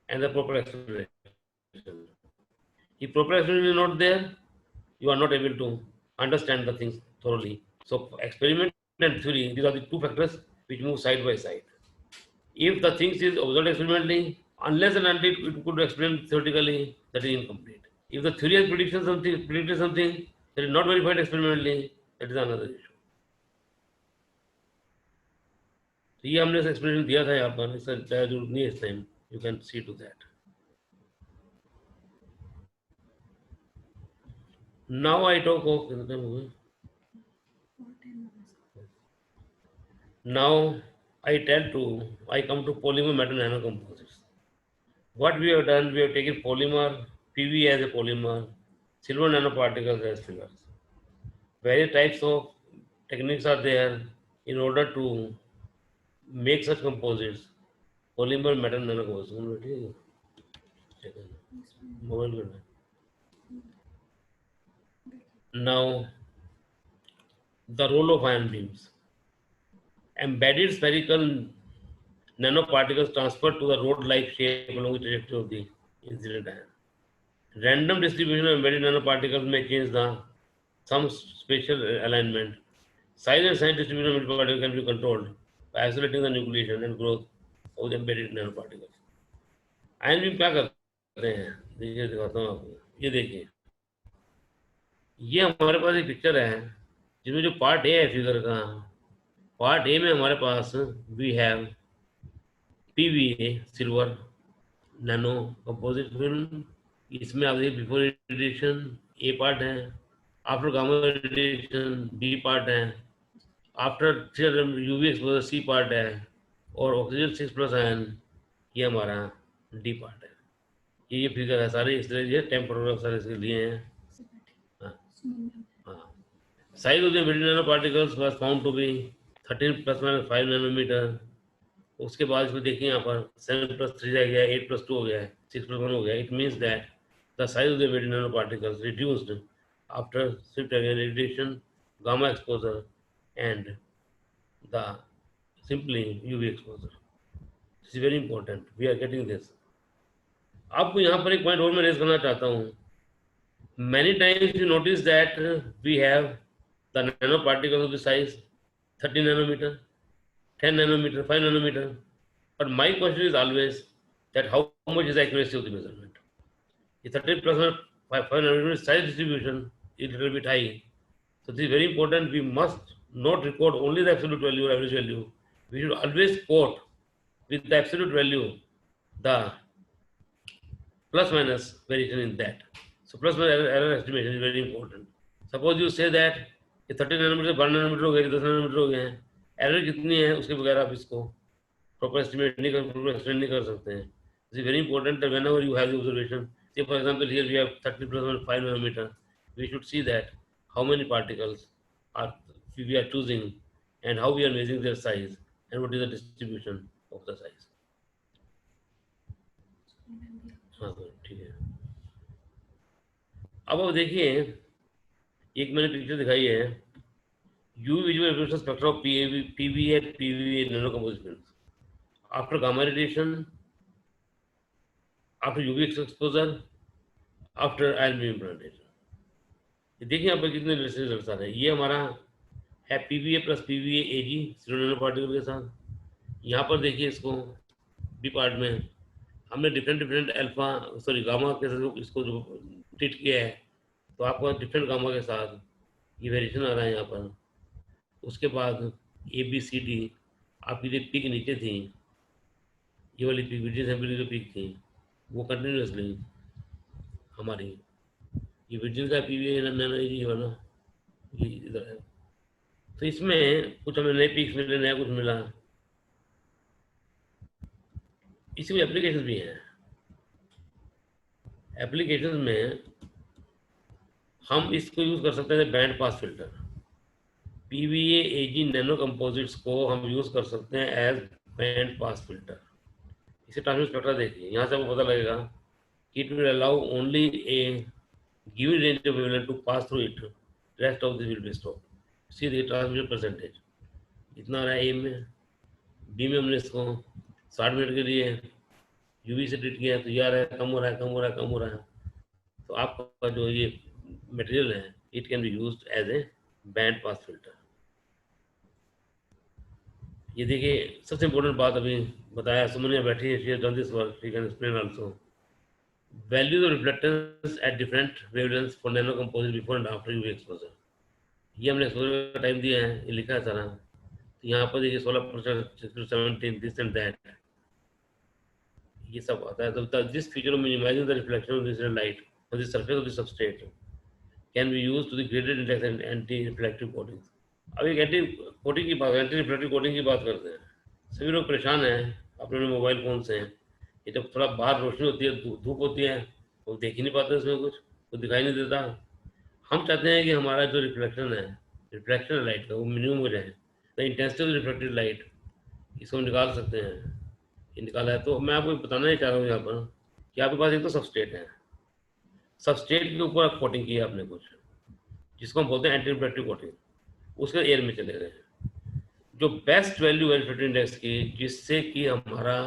B: and the proper explanation. If proper explanation is not there, you are not able to understand the things thoroughly. So experiment and theory, these are the two factors which move side by side. If the things is observed experimentally, unless and until it could explain theoretically, that is incomplete. If the theory has predicted something that is not verified experimentally, that is another issue. तो ये हमने explanation दिया था यहाँ पर, इसका जरूरत नहीं है इस time. You can see to that. Now I talk of now I come to polymer metal nanocomposites. What we have done, we have taken polymer, PV as a polymer, silver nanoparticles as fillers. Various types of techniques are there in order to make such composites. Polymer metal nanocomposites. Now, the role of ion beams. Embedded spherical nanoparticles transferred to the rod-like shape along the trajectory of the incident ion. Random distribution of embedded nanoparticles may change some spatial alignment. Size and sign distribution of nanoparticles can be controlled by isolating the nucleation and growth of the embedded nanoparticles. Ion beam क्या करते हैं, देखिए दिखाता हूँ आपको. ये देखिए, ये हमारे पास एक पिक्चर है जिसमें जो पार्ट ए है फिगर का, पार्ट ए में हमारे पास we have PVA silver nano composite film. इसमें आप देखिए बिफोर रेडिएशन ए पार्ट है, after gamma radiation B part है, after UV exposure C part है, और ऑक्सीजन 6+ आयन ये हमारा डी पार्ट है. ये फिगर है सारे इस तरह ये टेम्पोरल सारे इसके लिए हैं. Size of the embedded nanoparticles was found to be 13 ± 5 nanometer. उसके बाद इसमें देखिए यहाँ पर 7+3 आ गया, 8+2 हो गया, 6+1 हो गया. It means that the size of the embedded nanoparticles reduced after shift again radiation, gamma exposure, and the simply UV exposure. This is very important. We are getting this. आपको यहाँ पर एक पॉइंट और मैं रेज करना चाहता हूँ. Many times you notice that we have the nanoparticles of the size 30 nanometer, 10 nanometer, 5 nanometer. But my question is always that how much is the accuracy of the measurement? The 30 plus 5 nanometer size distribution is a little bit high. So this is very important. We must not record only the absolute value or average value. We should always quote with the absolute value the plus minus variation in that. So plus minus error estimation is very important. Suppose you say that ये 30 nanometre 12 nanometre हो गए 10 nanometre हो गए हैं, error कितनी है उसके बगैर आप इसको प्रॉपर एस्टिमेट नहीं कर सकते हैं. This is very important that whenever you have the observation, say for example here we have 30 plus 5 nanometer, we should see that how many particles are we are choosing and how we are measuring their size and what is the distribution of the size. हाँ ठीक है. अब आप देखिए एक मैंने picture दिखाई है UV visual emission spectra of PVA nano composites after gamma radiation, after UV exposure, after ion beam implantation. देखिए यहाँ पर कितने रिजल्ट आ रहे हैं. ये हमारा है PVA plus PVA AG zero nano particle के साथ. यहाँ पर देखिए इसको बी पार्ट में हमने डिफरेंट अल्फा गामा के साथ इसको जो ट्रीट किया है, तो आपको डिफरेंट गामा के साथ ये वेरिएशन आ रहा है यहाँ पर. उसके बाद ABCD आपकी जो पीक नीचे थी, ये वाली पीक विजिल सैंपल की जो पीक थी वो कंटिन्यूसली हमारी ये विजिल का PVA नैनो एजी वाला ये इधर है. तो इसमें कुछ हमें नए पीक्स मिले, नया कुछ मिला. इसमें एप्लीकेशन भी हैं. एप्लीकेशन में हम इसको यूज़ कर सकते हैं band pass filter. PVA AG nano composites को हम यूज़ कर सकते हैं एज बैंड पास फिल्टर. इसे ट्रांसमिट स्पेक्ट्रा देखिए, यहाँ से आपको पता लगेगा कि it will allow only a given range of wavelength to pass through it, rest of this will be stop. See the transmission percentage इतना आ रहा है ए में. बी में हमने इसको 60 मिनट के लिए UV से ट्रीट किया है, तो ये आ रहा है कम हो रहा है, कम हो रहा है, कम हो रहा है. तो आपका जो ये मटेरियल है it can be used as a band pass filter. ये देखिए सबसे इम्पोर्टेंट बात अभी बताया, सुमनिया बैठी है, she has done this work, she can explain also. Values of reflectance at different wavelengths for nano composite before and after UV exposure. ये हमने एक्सपोजर का टाइम दिया है, ये लिखा है सारा. तो यहाँ पर देखिए 16%, 17, दिस एंड दैट, ये सब आता है. तो this feature of minimising the reflection of this light on the surface of the substrate can be used to the graded index and anti reflective coating. अब एक एंटी कोटिंग की बात, anti reflective coating की बात करते हैं. सभी लोग परेशान हैं अपने मोबाइल फ़ोन से. ये जब थोड़ा बाहर रोशनी होती है, धूप होती है, वो देख ही नहीं पाते, उसमें कुछ दिखाई नहीं देता. हम चाहते हैं कि हमारा जो रिफ्लेक्शन है, रिफ्लेक्शन लाइट का वो मिनिमम हो जाए. The intensity of reflected light इसको हम निकाल सकते हैं. ये निकाला है. तो मैं आपको बताना ही चाह रहा हूँ यहाँ पर कि आपके पास एक तो सबस्ट्रेट है, सबस्ट्रेट के ऊपर आप कोटिंग किया आपने कुछ, जिसको हम बोलते हैं एंटी रिफ्लेक्टिव कोटिंग. उसके एयर में चले गए. जो बेस्ट वैल्यू है रिफ्लेक्टिव इंडेक्स की, जिससे कि हमारा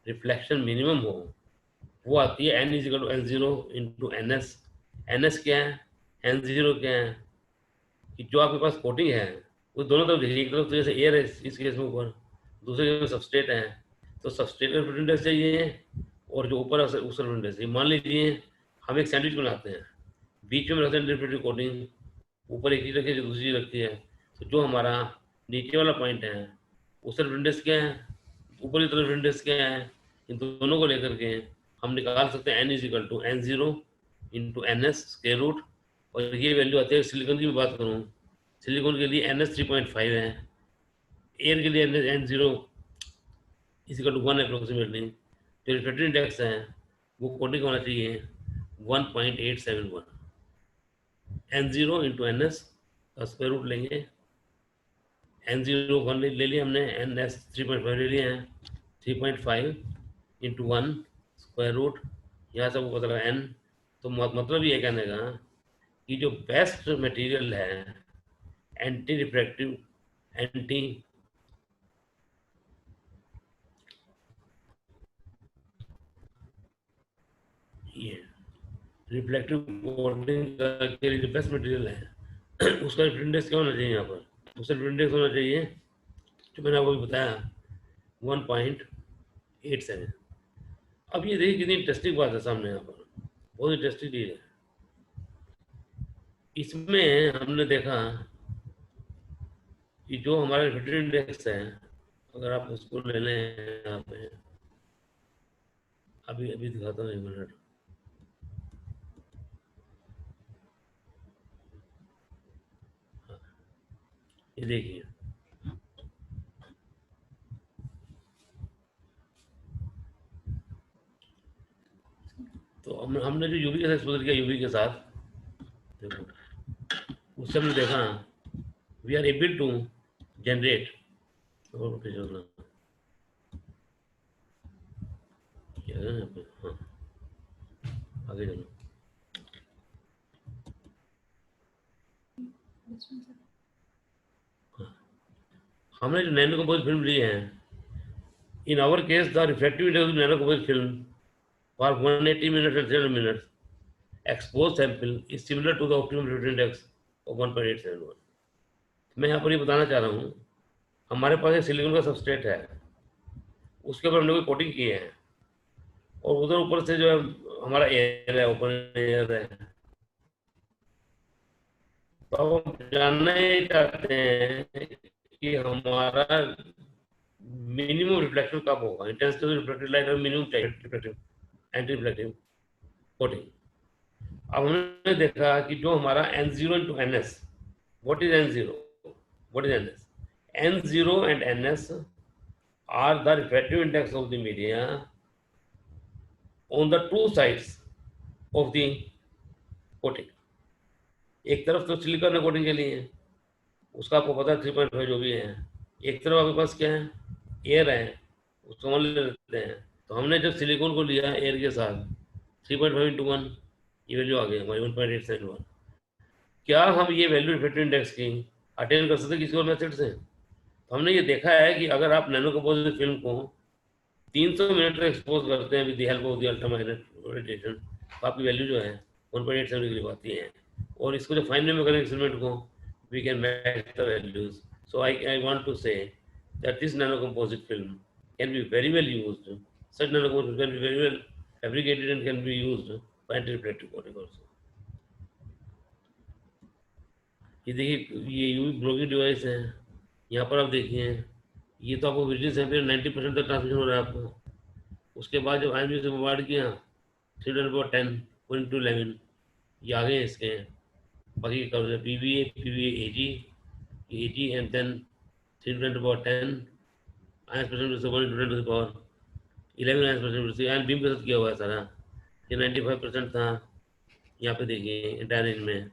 B: रिफ्लेक्शन मिनिमम हो, वो आती है N = N0 × NS. NS क्या है, N0 क्या है, कि जो आपके पास कोटिंग है वो दोनों तरफ देखिए. एक तरफ तो जैसे एयर है इस केस में ऊपर, दूसरे केस में सबस्ट्रेट है. तो सबस्ट्रेट का रिफ्लेक्टिव इंडेक्स चाहिए और जो ऊपर है उसका रिफ्लेक्टिव इंडेक्स. मान लीजिए हम एक सैंडविच बनाते हैं, बीच में रखते हैं रिफ्लेक्टिव कोटिंग, ऊपर एक चीज़ रखी है, दूसरी चीज़ रखती है. तो जो हमारा नीचे वाला पॉइंट है उसका रिफ्लेक्टिव इंडेक्स क्या है, ऊपर की तरफ रिफ्लेक्टिव इंडेक्स क्या है, इन दोनों को लेकर के हम निकाल सकते हैं N = N0 × NS square root. और ये वैल्यू आती है. सिलिकॉन की बात करूँ, सिलिकॉन के लिए NS 3.5 है, एयर के लिए N0 = 1 अप्रोक्सीमेटली. जो रिफ्लेक्टिव इंडेक्स है वो कोटिंग होना चाहिए 1.871. N0 × NS का स्क्वायर रूट लेंगे. N0 1 ले लिया हमने, NS 3.5 ले लिया है, 3.5 × 1 स्क्वायर रूट. यहाँ से वो पता लगा N. तो मतलब ये कहने का कि जो बेस्ट मटेरियल है एंटी रिफ्लेक्टिव, एंटी ये रिफ्लेक्टिव कोटिंग के लिए जो बेस्ट मटेरियल है उसका रिफ्लेक्टिव इंडेक्स क्या होना चाहिए यहाँ पर? उसका रिफ्लेक्टिव इंडेक्स होना चाहिए जो मैंने आपको बताया 1.87। अब ये देखिए कितनी इंटरेस्टिंग बात है सामने यहाँ पर, बहुत इंटरेस्टिंग चीज़ है। इसमें हमने देखा कि जो हमारा रिफ्लेक्टिव इंडेक्स है, अगर आप उसको ले लें यहाँ पे, अभी अभी दिखाता हूँ, 1 मिनट। ये देखिए, तो हमने जो यूवी के साथ एक्सपोजर किया, यूवी के साथ देखो, उससे हमने देखा we are able to generate, क्या है यहाँ पे, हाँ आगे चलो, हमने जो नैनो कंपोजिट फिल्म ली है, in our case the reflective index of nano composite film for 180 minutes and 300 minutes, exposed sample is similar to the optimum reflective index of 1.871. मैं यहाँ पर ये बताना चाह रहा हूँ, हमारे पास एक सिलिकॉन का सबस्ट्रेट है, उसके ऊपर हमने कोई कोटिंग की है, और उधर ऊपर से जो है हमारा एयर है, ओपन एयर है, तो अब हम जानना ही चाहते हैं कि हमारा मिनिमम रिफ्लेक्शन कब होगा, इंटेंसिटी रिफ्लेक्टेड लाइट और मिनिमम चाहिए रिफ्लेक्टिव एंटी रिफ्लेक्टिव कोटिंग। अब हमने देखा कि जो हमारा N0 into NS, what is N0? What is NS? N0 and NS are the refractive index of the media on the two sides of the coating. एक तरफ तो सिलिकॉन ने कोटिंग के लिए है, उसका आपको पता है 3.5 जो भी है, एक तरफ आपके पास क्या है, एयर है, उसको मान लेते हैं। तो हमने जब सिलिकॉन को लिया एयर के साथ 3.5 into 1, ये वैल्यू आ गई हमारी 1.871। क्या हम ये वैल्यू रिफ्लेक्टिव इंडेक्स की अटेन कर सकते किसी और मेथड से? तो हमने ये देखा है कि अगर आप नैनो कंपोजिट फिल्म को 300 मिनट तक एक्सपोज करते हैं with the help of the ultraviolet radiation, तो आपकी वैल्यू जो है 1.87 के करीब आती है, और इसको जो फाइनल में करें एक्सपेरिमेंट को, we can match the values. So I want to say that this nano composite film can be very well used, such nano composite can be very well fabricated and can be used for anti reflective coating also. ये देखिए, ये UV blocking device है, यहाँ पर आप देखिए, ये तो आपको विजिटिंग सैंपल 90% तक ट्रांसमिशन हो रहा है आपको। उसके बाद जब आईएमजी से बोmbard किया 310 into 11, ये आगे इसके बाकी cover PVA AG AG and then 310 ions percent से 1 into 10 to the power 11 ions percent से आयन बीम के साथ किया हुआ है सारा। ये 95% था, यहाँ पे देखिए इंटायर रेंज में,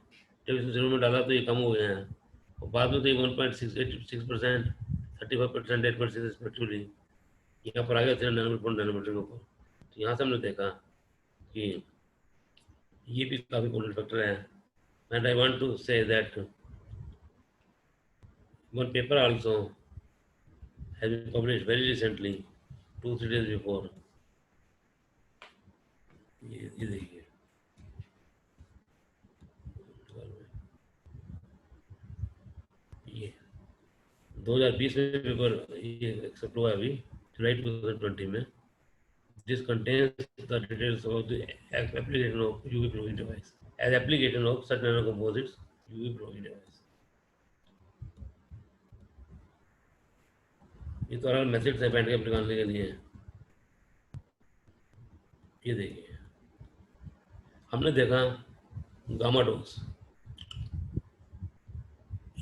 B: जब इसमें शुरू में डाला तो ये कम हो गया है, और बाद में तो ये 1.6% 35% 8.6 रिस्पेक्टिवली यहाँ पर आ गया 3 नैनोमीटर के ऊपर। तो यहाँ से हमने देखा कि ये भी काफ़ी इम्पोर्टेंट फैक्टर है। And I want to say that one paper also has been published very recently 2-3 days before. ये देखिए, ये 2020 में पेपर ये एक्सेप्ट हुआ है अभी जुलाई 2020 में। This contains the details about the application of UV blocking device as application of such nanocomposites UV blocking device. ये तो अलग मेथड्स है बैंड कैप निकालने के लिए। ये देखिए, हमने देखा गामा डोज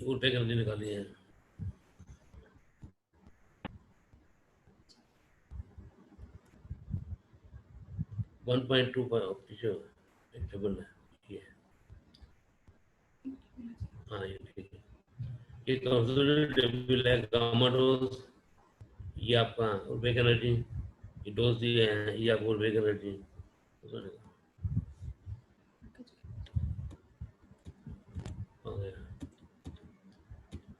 B: वोल्टेज एनर्जी निकाली है, वन पॉइंट टू टेबल है ये। हाँ ये ठीक है, ये कंसोलिडेटेड टेबल है गामा डोज, ये आपका वेक एनर्जी, ये डोज दिए हैं, ये आपको वेक एनर्जी।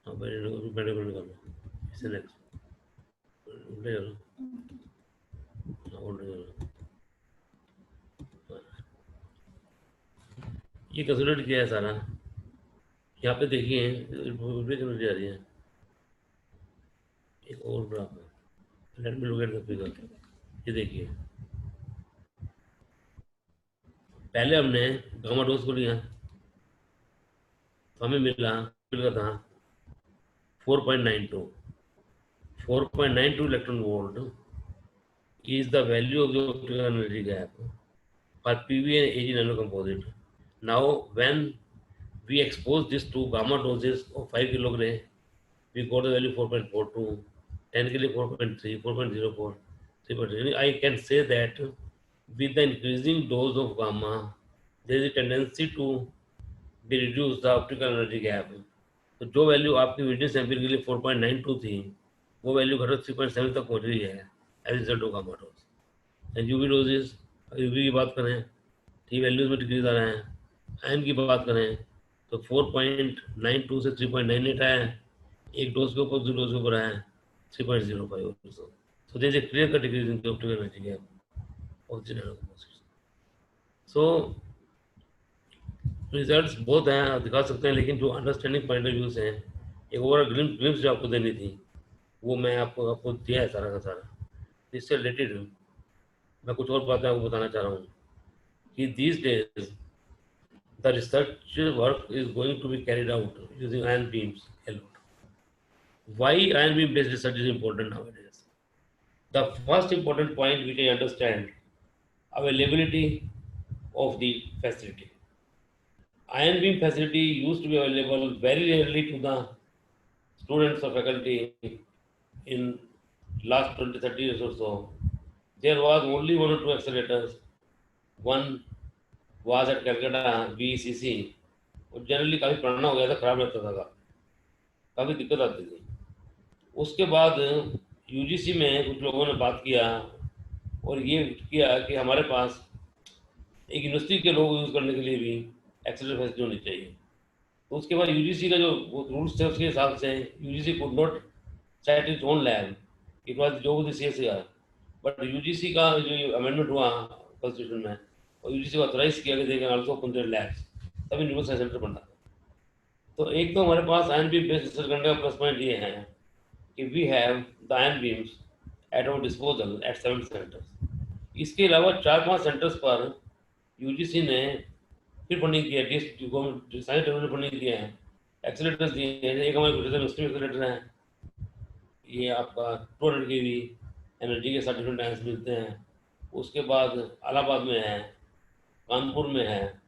B: हाँ बैठे निकालो इससे नेक्स्ट उल्टे करो, हाँ उल्टे करो, ये कंसिडर किया है सारा। यहाँ पे देखिए एनर्जी आ रही है, एक और ग्राफ है, let me look at the figure. ये देखिए, पहले हमने गामा डोज को लिया तो हमें मिला था 4.92 electron volt is the value of the optical energy gap for PV and Ag nanocomposite. Now, when we expose this to gamma doses of 5 kilogram, we got the value 4.42, 10 kilo 4.3, 4.04, 3.3. I can say that with the increasing dose of gamma, there is a tendency to be reduce the optical energy gap. तो जो value आपकी vision sample के लिए 4.92 थी, वो value घटकर 3.7 तक पहुंच रही है as result of gamma dose. And UV doses, UV की बात करें टी वैल्यूज में डिक्रीज आ रहे हैं। आयन की बात करें तो 4.92 से 3.98 आया है, एक डोज के ऊपर दूसरे डोज के ऊपर आया है 3.05 also. So there is a clear cut decrease in the optical energy gap of the nanocomposites. So results बहुत हैं, आप दिखा सकते हैं, लेकिन जो अंडरस्टैंडिंग पॉइंट ऑफ व्यू से हैं, एक ओवरऑल ग्लिम्स जो आपको देनी थी वो मैं आपको दिया है सारा का सारा। इससे रिलेटेड मैं कुछ और बातें आपको बताना चाह रहा हूँ कि these days the research work is going to be carried out using ion beams a lot. Why ion beam based research is important nowadays? The first important point we can understand availability of the facility. Ion beam facility used to be available very rarely to the students or faculty in last 20-30 years or so. There was only one or two accelerators. One was at Calcutta VECC, और generally काफ़ी पुराना हो गया था, खराब रहता था, काफ़ी दिक्कत आती थी। उसके बाद यूजीसी में कुछ लोगों ने बात किया और ये किया कि हमारे पास एक यूनिवर्सिटी के लोग यूज़ करने के लिए भी एक्सेलरेटर फैसिलिटी होनी चाहिए। तो उसके बाद यूजीसी का जो रूल्स थे उसके हिसाब से UGC could not set its own lab, it was जो द सीएसआर, बट यूजीसी का जो अमेंडमेंट हुआ कॉन्स्टिट्यूशन में और यूजीसी को ऑथराइज किया कि they can also open their labs, तभी यूनिवर्सिटी सेंटर बना। तो एक तो हमारे पास आयन बीम बेस्ड रिसर्च करने का प्लस पॉइंट ये है कि we have the ion beams at our disposal at 7 centres. इसके अलावा 4-5 सेंटर्स पर यूजीसी ने फिर फंडिंग किया, साइंस ने फंडिंग किया है, एक्सीलरेटर्स दिए हैं। एक हमारे गुजरात एक्सीलरेटर है, ये आपका 200 केवी एनर्जी के साथ डिफरेंट आयंस मिलते हैं। उसके बाद इलाहाबाद में है, कानपुर में है,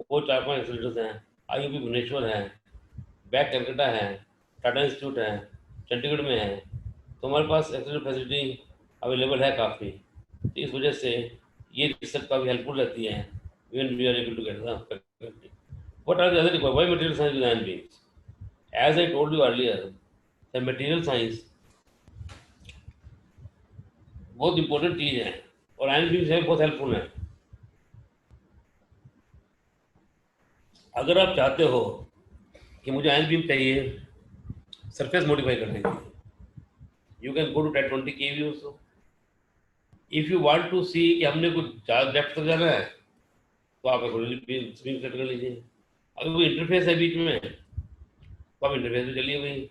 B: वो 4-5 एक्सीलरेटर्स हैं। आईयूपी भुवनेश्वर है, बैक कलकत्ता है, टाटा इंस्टीट्यूट है, चंडीगढ़ में है। तो हमारे पास एक्सीलरेटर फैसिलिटी अवेलेबल है काफ़ी। तो इस वजह से ये रिसर्च काफ़ी हेल्पफुल रहती है when we are able to get the faculty. What are the other requirements? Why material science with ion beams? As I told you earlier, the material science बहुत इंपॉर्टेंट चीज़ है और आयन बीम्स है बहुत helpful है। अगर आप चाहते हो कि मुझे आयन बीम चाहिए सरफेस मॉडिफाई करने के लिए, you can go to 1020 keV also. If you want to see कि हमने कुछ ज़्यादा डेप्थ तक जाना है तो आप स्विंग सेट कर लीजिए। अगर कोई इंटरफेस है बीच में तो आप इंटरफेस पे चलिए भाई,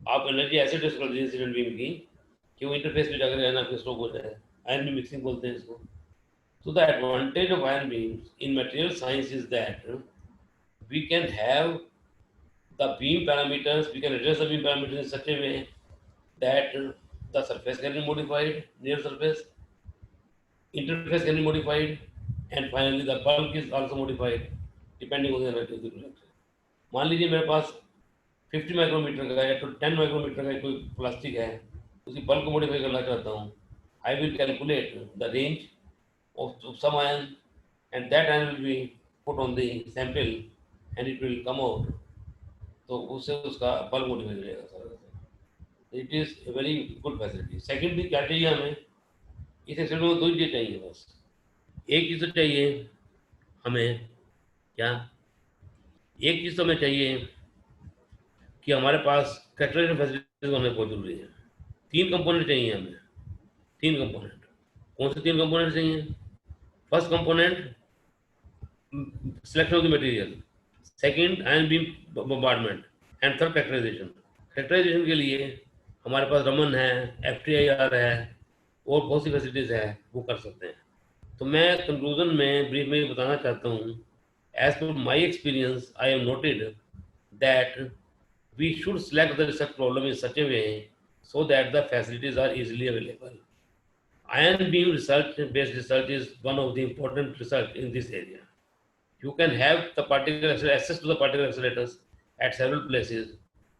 B: आप एनर्जी ऐसे टेस्ट कर दीजिए इंसिडेंट बीम की कि वो इंटरफेस पे जाकर रहना आपके स्टॉक हो जाए। आयन बीम मिक्सिंग बोलते हैं इसको। So the advantage of ion beams in material science is that we can have the beam parameters, we can address the beam parameters in such a way that the surface can be modified, near surface, interface can be modified, and finally the bulk is also modified depending on the energy of the project. मान लीजिए मेरे पास 50 micrometer का या तो 10 micrometer का कोई plastic है, उसकी बल्क को मॉडिफाई करना चाहता हूँ, I will calculate the range of some ion and that ion will be put on the sample and it will come out, तो उससे उसका बल्क मॉडिफाई हो जाएगा सारा। It is a very good facility. Secondly क्या चाहिए हमें, इस एक्सपेरिमेंट में 2 चीज़ें चाहिए बस। एक चीज़ तो चाहिए हमें क्या, एक चीज़ तो हमें चाहिए कि हमारे पास कैटरेक्ट फैसिलिटीज होने बहुत जरूरी है। 3 कंपोनेंट चाहिए हमें, 3 कंपोनेंट। कौन से 3 कंपोनेंट चाहिए? First component selection of the material, second ion beam bombardment, and third characterization. Characterization के लिए हमारे पास रमन है, FTIR है और बहुत सी फैसिलिटीज है, वो कर सकते हैं. तो मैं कंक्लूजन में ब्रीफ में बताना चाहता हूँ, as per my experience I have noted that we should select the research problem in such a way so that the facilities are easily available. Ion beam research based research is one of the important research in this area. You can have the particle access to the particle accelerators at several places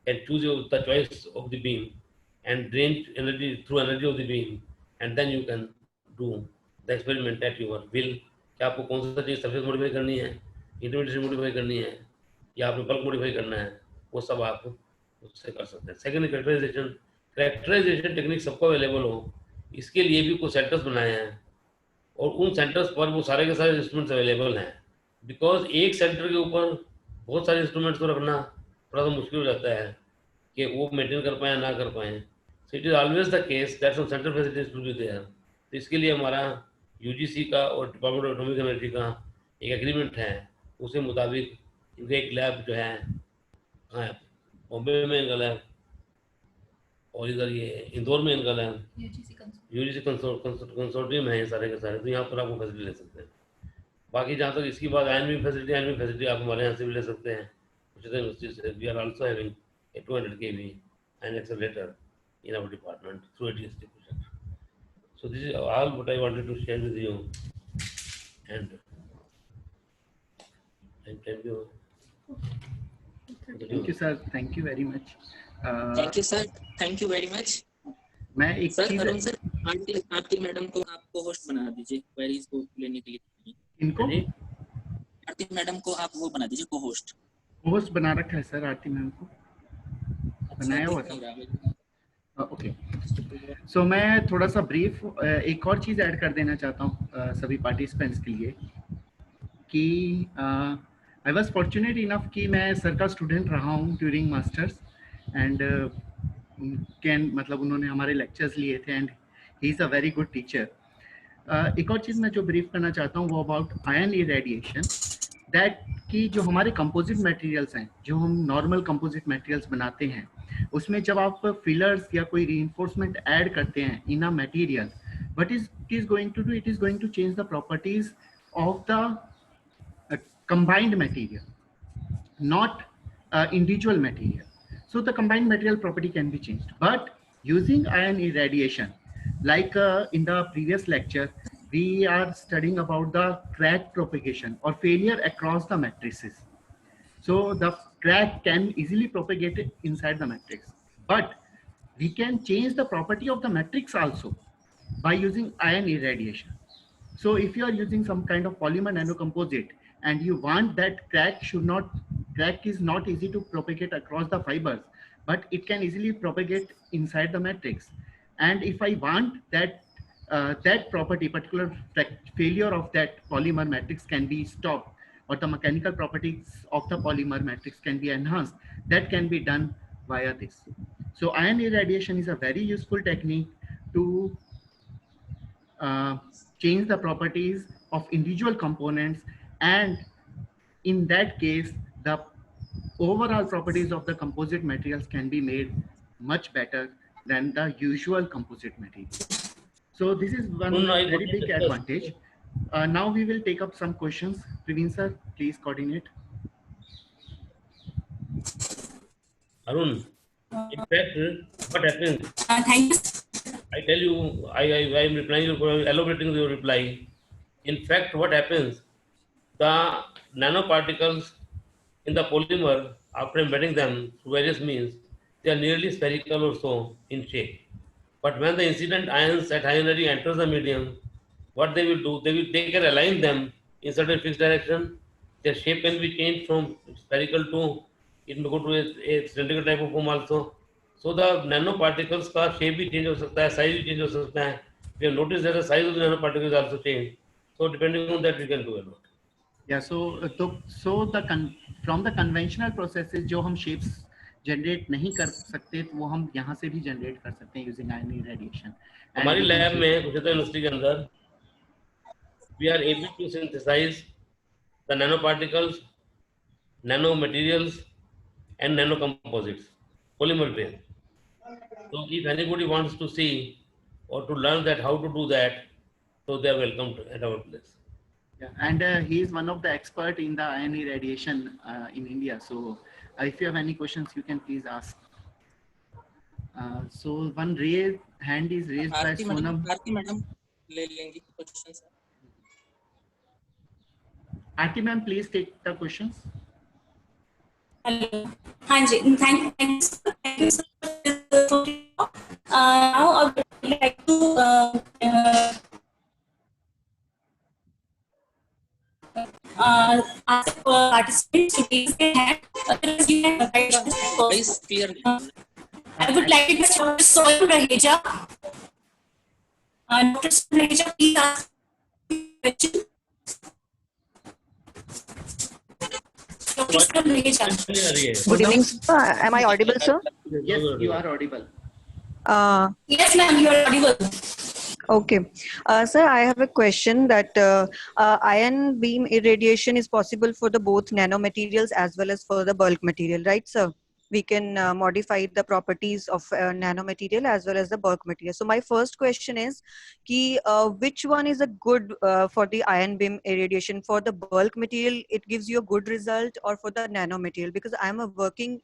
B: and choose the choice of the beam and drain energy through energy of the beam, and then you can do the experiment at your will. क्या आपको कौन सा चीज़ surface modify करनी है, intermediate modify करनी है, या आपने बल्क मॉडिफाई करना है, वो सब आप उससे कर सकते हैं. Second characterisation. कैरेक्टराइजेशन टेक्निक सबको अवेलेबल हो, इसके लिए भी कुछ सेंटर्स बनाए हैं और उन सेंटर्स पर वो सारे के सारे इंस्ट्रूमेंट्स अवेलेबल हैं. बिकॉज एक सेंटर के ऊपर बहुत सारे इंस्ट्रूमेंट्स को रखना थोड़ा सा मुश्किल हो जाता है कि वो मेंटेन कर पाएँ ना कर पाएँ. So it is always the case that some centre facilities will be there. तो इसके लिए हमारा यूजीसी का और डिपार्टमेंट ऑफ एटॉमिक एनर्जी का एक एग्रीमेंट है, उसी मुताबिक इनका एक लैब जो है बॉम्बे में इनका लैब और इधर ये इंदौर में इनका लैब, यूजीसी कंसोर्टियम है ये सारे के सारे. तो यहाँ पर आपको फैसिलिटी ले सकते हैं. बाकी जहाँ तक इसकी बात आयन भी फैसिलिटी आप हमारे यहाँ से भी ले सकते हैं. We are also having a 200 kV ion accelerator in our department through a DST project. So this is all what I wanted to share with you, and thank you.
C: Thank you sir, thank you very much.
A: Thank you sir, thank you very much.
C: मैं एक
A: sir
C: चीज
A: Arun sir, आरती madam को आपको host बना दीजिए queries को लेने के लिए.
C: इनको
A: आरती मैडम को आप वो बना दीजिए
C: होस्ट बना रखा है सर. आरती मैम को बनाया हुआ था. ओके. सो मैं थोड़ा सा ब्रीफ एक और चीज़ ऐड कर देना चाहता हूँ सभी पार्टिसिपेंट्स के लिए कि आई वॉज फॉर्चुनेट इनफ कि मैं सर का स्टूडेंट रहा हूँ ड्यूरिंग मास्टर्स एंड मतलब उन्होंने हमारे लेक्चर्स लिए थे and he is a very good teacher. एक और चीज़ मैं जो ब्रीफ करना चाहता हूँ वो अबाउट आयन इरेडिएशन, दैट कि जो हमारे कंपोजिट मटेरियल्स हैं, जो हम नॉर्मल कंपोजिट मटेरियल्स बनाते हैं, उसमें जब आप फिलर्स या कोई रीइंफोर्समेंट ऐड करते हैं in a material, what is it is going to do, it is going to change the properties of the combined material, not individual material. So the combined material property can be changed, but using ion irradiation, like in the previous lecture we are studying about the crack propagation or failure across the matrices. So the crack can easily propagate inside the matrix, but we can change the property of the matrix also by using ion irradiation. So if you are using some kind of polymer nanocomposite and you want that crack is not easy to propagate across the fibers, but it can easily propagate inside the matrix. And if I want that that property, particular failure of that polymer matrix can be stopped, or the mechanical properties of the polymer matrix can be enhanced, that can be done via this. So ion irradiation is a very useful technique to change the properties of individual components, and in that case the overall properties of the composite materials can be made much better than the usual composite materials. So this is one very big advantage. Now we will take up some questions. Praveen sir, please coordinate.
B: Arun, in fact, what happens?
D: Thank you.
B: I tell you, I am replying, elaborating your reply. In fact, what happens? The nanoparticles in the polymer, after embedding them through various means, they are nearly spherical or so in shape. But when the incident ions at high energy enters the medium, what they will do, they can align them in certain fixed direction. Their shape can be changed from spherical to, it may go to a cylindrical type of form also. So the nanoparticles का shape भी change हो सकता है, size भी change हो सकता है. We have noticed that the size of the nanoparticles also change. So depending on that, we can do a lot.
C: Yeah, from the conventional processes जो हम shapes generate नहीं कर सकते, तो वो हम यहाँ से भी generate कर सकते हैं using ion irradiation.
B: हमारी lab में कुशीता यूनिवर्सिटी के अंदर we are able to synthesize the nanoparticles, nanomaterials, and nanocomposites, polymer based. So if anybody wants to see or to learn that how to do that, so they are welcome at our place.
C: Yeah, and he is one of the expert in the ion radiation in India. So if you have any questions, you can please ask. So one hand is raised by Sonam.
A: Aarti madam ले लेंगी question sir.
C: Aarti ma'am, please take the questions.
D: Hello. हाँ जी, thank you sir. Thank you sir. Now I would like to ask participants to raise their hand.
A: Voice clear.
D: I would like to request Dr. Soil Raheja. Dr. Soil Raheja, please ask the question. Dr. Soil Raheja.
E: Good evening, sir. Am I audible, sir?
C: Yes, you are audible.
D: Yes, ma'am, you are audible.
E: Okay. Sir, I have a question that ion beam irradiation is possible for the both nanomaterials as well as for the bulk material, right, sir? We can modify the properties of nanomaterial as well as the bulk material. So my first question is, which one is a good for the ion beam irradiation? For the bulk material, it gives you a good result, or for the nanomaterial? Because I'm working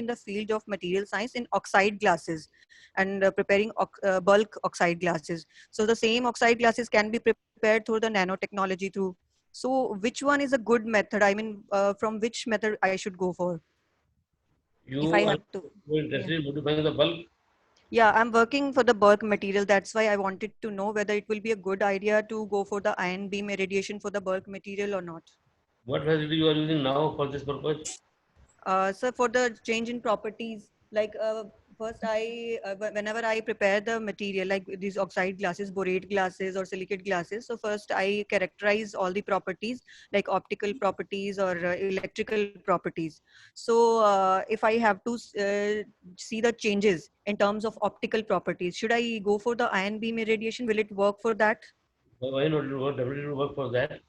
E: in the field of material science in oxide glasses and preparing bulk oxide glasses. So the same oxide glasses can be prepared through the nanotechnology through. So which one is a good method? I mean, from which method I should go for?
B: You
E: If I
B: are
E: have to.
B: interested in modifying the bulk?
E: Yeah, I'm working for the bulk material. That's why I wanted to know whether it will be a good idea to go for the ion beam irradiation for the bulk material or not.
B: What facility you are using now for this purpose?
E: So for the change in properties, like first whenever I prepare the material, like these oxide glasses, borate glasses or silicate glasses, so first I characterize all the properties like optical properties or electrical properties. So if I have to see the changes in terms of optical properties, should I go for the ion beam irradiation? Will it work for that?
B: Why not? It will definitely work for that.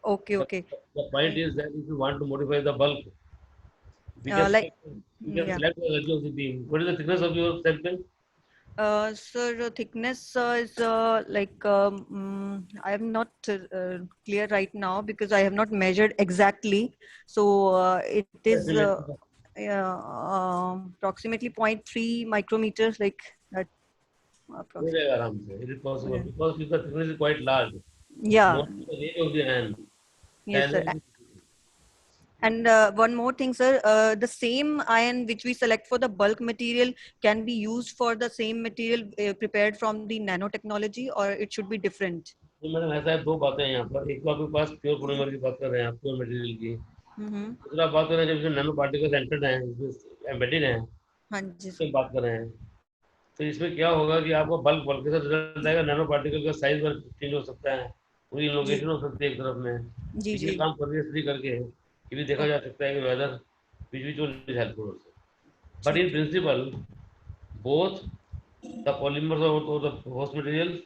E: Okay, okay.
B: The point is that if you want to modify the bulk, we can
E: Like,
B: select the energy of the beam. What is the thickness of your segment?
E: Sir, thickness is I am not clear right now because I have not measured exactly. So it is approximately 0.3 micrometers, like that.
B: It is possible because if the thickness is quite large.
E: Yeah.
B: More than the range of the hand.
E: Yes, sir. And one more thing, sir, the same ion which we select for the bulk material can be used for the same material prepared from the nanotechnology, or it should be different?
B: Madam ऐसा है, दो बातें हैं यहाँ पर. एक तो आपके पास प्योर पॉलीमर की बात कर रहे हैं आप, प्योर मटेरियल की. दूसरा बात कर रहे हैं जब इसमें नैनो पार्टिकल्स एंटर्ड हैं, एम्बेडेड हैं,
E: हाँ जी,
B: इसमें बात कर रहे हैं. तो इसमें क्या होगा कि आपको बल्क के साथ रिजल्ट आएगा. नैनो पार्टिकल का साइज चेंज हो सकता है, पूरी लोकेशन हो सकती है एक तरफ में. ये काम परवेसली करके ये भी देखा जा सकता है कि weather which will is helpful also. But in principle, both the polymers or the host materials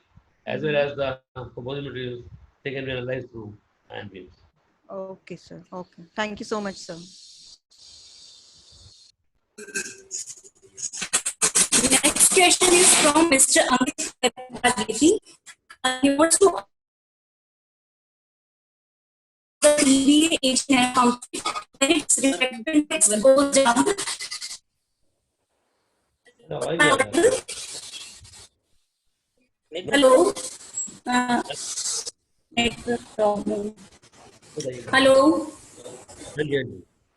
B: as well as the composite materials, they can be analyzed through ion beams.
E: Okay, sir. Okay. Thank you so much, sir.
D: The next question is from Mr. Amit Kageti. He wants to the PVA agent and function when its refractive index goes down.
B: No, why not?
D: Hello. Network problem. Hello.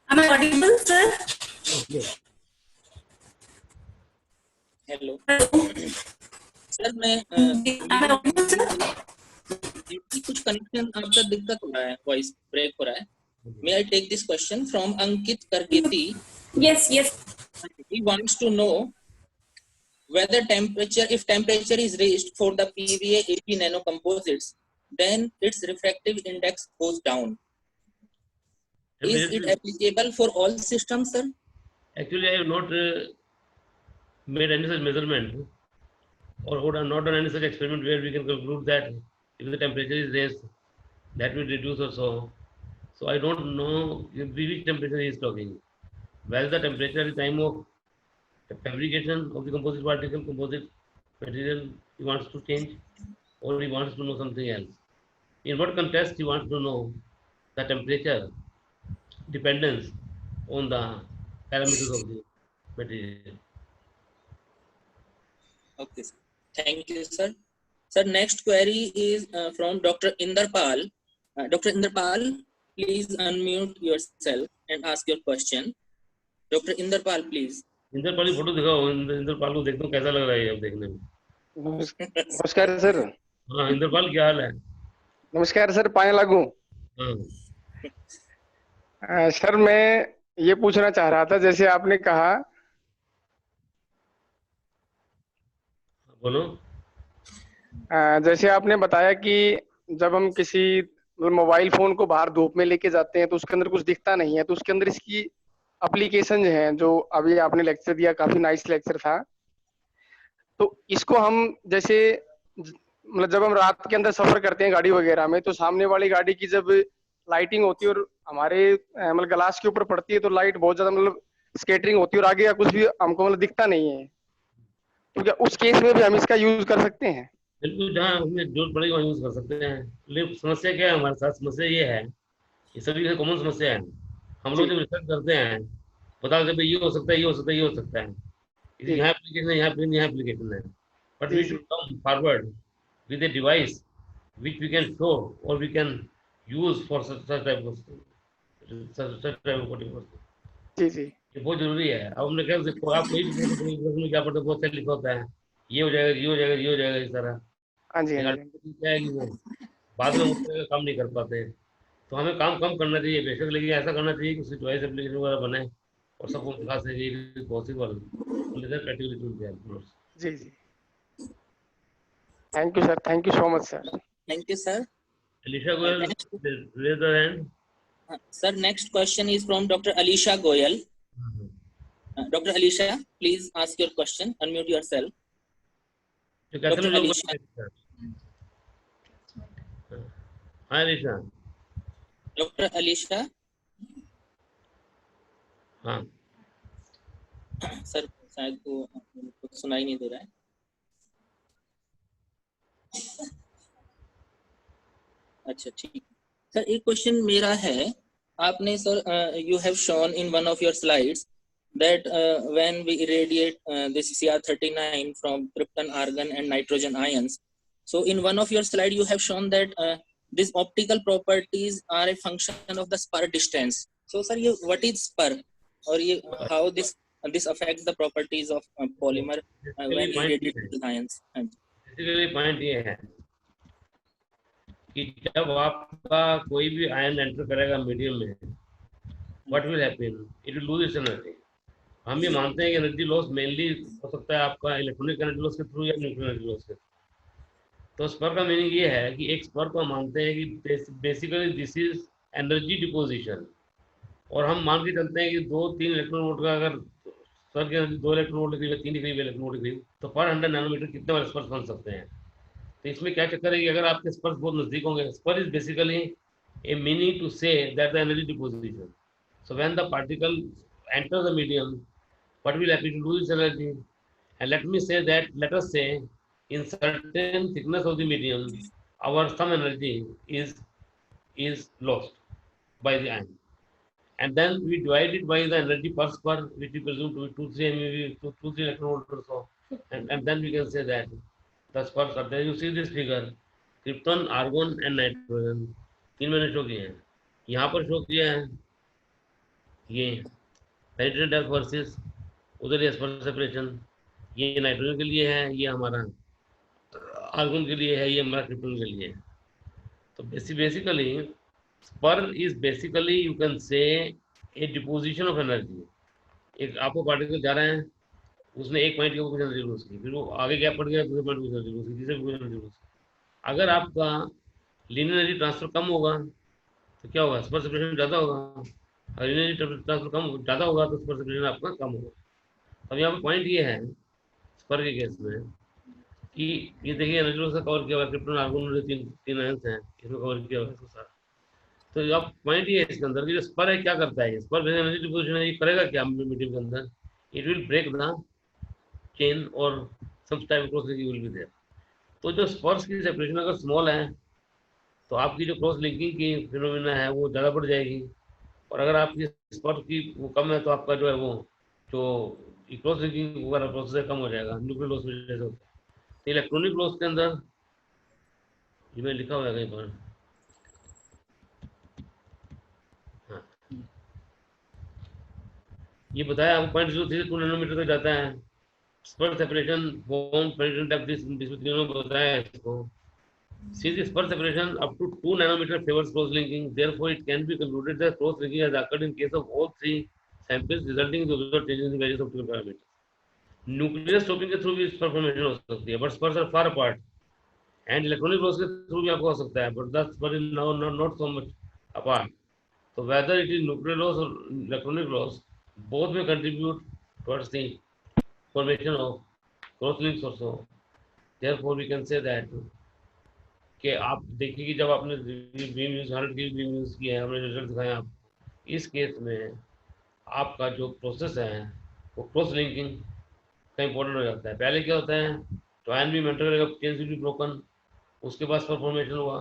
D: Am I audible, sir?
B: Yes.
A: Hello sir, मैं कुछ connection आपका दिक्कत हो रहा है, voice break हो रहा है. May I take this question from Ankit Kargeti?
D: Yes.
A: He wants to know whether if temperature is raised for the PVA AP nanocomposites, then its refractive index goes down. Is it applicable for all systems, sir?
B: Actually, I have not made any such measurement or not done any such experiment where we can conclude that if the temperature is raised, that will reduce or so. So I don't know which temperature he is talking. Whether the temperature at the time of the fabrication of the composite particle, composite material he wants to change, or he wants to know something else. In what context he wants to know the temperature dependence on the parameters of the material.
A: Okay, sir. Thank you, sir. Sir, next query is from Dr. Inderpal. Dr. Inderpal, please unmute yourself and ask your question. Dr. Inderpal, please.
B: Indrapal की photo दिखाओ, इंद्रपाल को देखता हूँ कैसा लग रहा है अब देखने में.
F: नमस्कार सर.
B: हाँ इंद्रपाल क्या हाल है?
F: नमस्कार सर, पाए लागू. सर मैं ये पूछना चाह रहा था, जैसे आपने कहा.
B: बोलो.
F: जैसे आपने बताया कि जब हम किसी मोबाइल फोन को बाहर धूप में लेके जाते हैं तो उसके अंदर कुछ दिखता नहीं है, तो उसके अंदर इसकी एप्लीकेशन हैं जो अभी आपने लेक्चर दिया, काफी नाइस लेक्चर था. तो इसको हम जैसे मतलब जब हम रात के अंदर सफर करते हैं गाड़ी वगैरह में, तो सामने वाली गाड़ी की जब लाइटिंग होती है और हमारे मतलब ग्लास के ऊपर पड़ती है तो लाइट बहुत ज्यादा मतलब स्कैटरिंग होती है और आगे का कुछ भी हमको मतलब दिखता नहीं है, तो क्या उस केस में भी हम इसका यूज कर सकते हैं?
B: बिल्कुल, जहाँ हमें जरूरत पड़ेगी वहाँ यूज कर सकते हैं. लेकिन समस्या क्या है हमारे साथ? समस्या ये है, ये सभी से कॉमन समस्या है. हम लोग जब रिसर्च करते हैं बता देते ये हो सकता है, ये हो सकता है, ये हो सकता है, यहाँ एप्लीकेशन है, यहाँ एप्लीकेशन है. But we should come forward with a device which we can show or we can use for such type of particular.
F: जी जी,
B: ये बहुत जरूरी है. अब हमने क्या देखो, आप कोई भी क्या पढ़ते बहुत सारे लिखा होता है, ये हो जाएगा, ये हो जाएगा, ये हो जाएगा, इस तरह.
F: हाँ जी,
B: क्या है कि वो बाद में उसका काम नहीं कर पाते. तो हमें काम कम करना चाहिए बेशक, लेकिन ऐसा करना चाहिए कि उसकी चॉइस एप्लीकेशन वगैरह बनाए और सबको दिखा सके पॉसिबल.
F: जी जी. Thank you, sir. Thank you so much, sir.
A: Thank you, sir.
B: Alisha Goyal, raise your hand.
A: Sir, next question is from Dr. Alisha Goyal. Dr. Alisha, please ask your question. Unmute yourself. Dr. Alisha.
B: Hi, Alisha.
A: Dr. Alisha.
B: हाँ.
A: Sir शायद वो सुनाई नहीं दे रहा है. अच्छा ठीक. Sir एक क्वेश्चन मेरा है. आपने sir you have shown in one of your slides that when we irradiate this Cr39 from krypton, argon and nitrogen ions, so in one of your slide you have shown that these optical properties are a function of the spur distance. So sir, what is spur, or how this affects the properties of polymer when irradiated with ions?
B: Basically point ये है कि जब आपका कोई भी ion enter करेगा medium में, what will happen? It will lose its energy. हम ये मानते हैं कि एनर्जी लॉस मेनली हो सकता है आपका इलेक्ट्रॉनिक एनर्जी लॉस के थ्रू या न्यूक्लियर एनर्जी लॉस के थ्रू. तो स्पर का मीनिंग ये है कि एक स्पर को हम मानते हैं कि basically this is energy deposition. और हम मान के चलते हैं कि 2-3 इलेक्ट्रॉन वोल्ट का अगर स्पर की एनर्जी 2 इलेक्ट्रॉन वोल्ट की 3 डिग्री इलेक्ट्रॉन वोल्ट की, तो पर 100 नैनोमीटर कितने बार स्पर्श बन सकते हैं. तो इसमें क्या चक्कर है कि अगर आपके स्पर्श बहुत नजदीक होंगे, spur is basically a meaning to say that the energy deposition. So when the particle enter the medium, what will happen to lose its energy? And let me say that, let us say in certain thickness of the medium, our some energy is lost by the ion, and then we divide it by the energy per spur, which we presume to be 2-3 MeV, 2-3 electron volt or so, and then we can say that the spurs are there. You see this figure, krypton, argon and nitrogen, तीन मैंने show किए हैं. यहाँ पर show किया है ये पेनिट्रेंट depth versus उधर स्पर्श सेपरेशन. ये नाइट्रोजन के लिए है, ये हमारा आर्गन के लिए है, ये हमारा क्रिप्टन के लिए है. तो basically spur is basically you can say a deposition of energy. एक आपको पार्टिकल जा रहे हैं, उसने एक पॉइंट के ऊपर कुछ एनर्जी लूज की, फिर वो आगे गैप पड़ गया, दूसरे पॉइंट कुछ एनर्जी लूज की, तीसरे कुछ एनर्जी लूज की. अगर आपका लीनियर एनर्जी ट्रांसफर कम होगा तो क्या होगा? स्पर सेपरेशन ज़्यादा होगा. अगर एनर्जी ट्रांसफर कम ज़्यादा होगा तो स्पर सेपरेशन आपका कम होगा. अब यहाँ पे पॉइंट ये है स्पर के केस में कि ये देखिए एनर्जी लॉस का कवर किया हुआ है. क्रिप्टन, आर्गन, तीन आयंस हैं, इसमें कवर किया हुआ है इसको सारा. तो अब पॉइंट ये है इसके अंदर कि जो स्पर है क्या करता है, स्पर एनर्जी डिपोजिशन है, ये करेगा क्या मीडियम के अंदर? It will break the chain और some type of cross linking will be there. तो जो स्पर्स की सेपरेशन अगर स्मॉल है तो आपकी जो क्रॉस लिंकिंग की फिनोमिना है वो ज़्यादा बढ़ जाएगी, और अगर आपकी स्पर्स की वो कम है तो आपका जो है वो जो क्रॉस लिंकिंग वगैरह प्रोसेस है कम हो जाएगा, न्यूक्लियर लॉस में जैसे होता है। तो इलेक्ट्रॉनिक लॉस के अंदर ये मैं लिखा हुआ है कहीं पर, हाँ ये बताया आपको 0.03 से 2 नैनोमीटर तक जाता है स्पर सेपरेशन, बॉन्ड पेनिट्रेंट डेप्थ, इसमें तीनों बताया है इसको। Since the spur separation up to 2 nanometer favors cross linking, therefore it can be concluded that cross linking has occurred in case of all three samples, resulting in the observed changes in the various optical parameters. Nuclear stopping के through भी spur formation हो सकती है, but spurs are far apart. And electronic loss के through भी आपको हो सकता है, but the spur is now not so much apart. So whether it is nuclear loss or electronic loss, both may contribute towards the formation of cross links also. Therefore we can say that कि आप देखिए कि जब आपने beam use 100 की beam use की है, हमने रिजल्ट दिखाया आपको, इस केस में आपका जो प्रोसेस है वो क्रॉस लिंकिंग का इंपॉर्टेंट हो जाता है। पहले क्या होता है, तो आयन भी मेंटर करेगा, चेन भी ब्रोकन, उसके बाद स्पर फॉर्मेशन हुआ,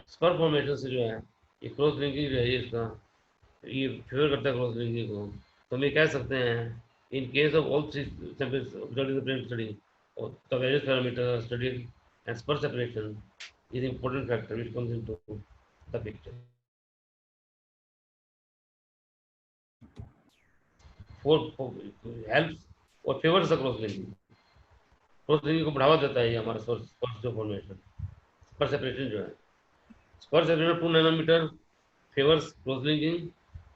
B: स्पर फॉर्मेशन से जो है ये क्रॉस लिंकिंग जो है इसका ये फेवर करता है क्रॉस लिंकिंग को। तो हम ये कह सकते हैं in case of all three study और the various parameter studied and spur separation is important factor which comes into the picture. For helps और favors the cross linking. Cross linking को बढ़ावा देता है ये हमारा स्पर्स जो फॉर्मेशन, स्पर सेपरेशन जो है, spur separation 2 nanometre favors cross linking,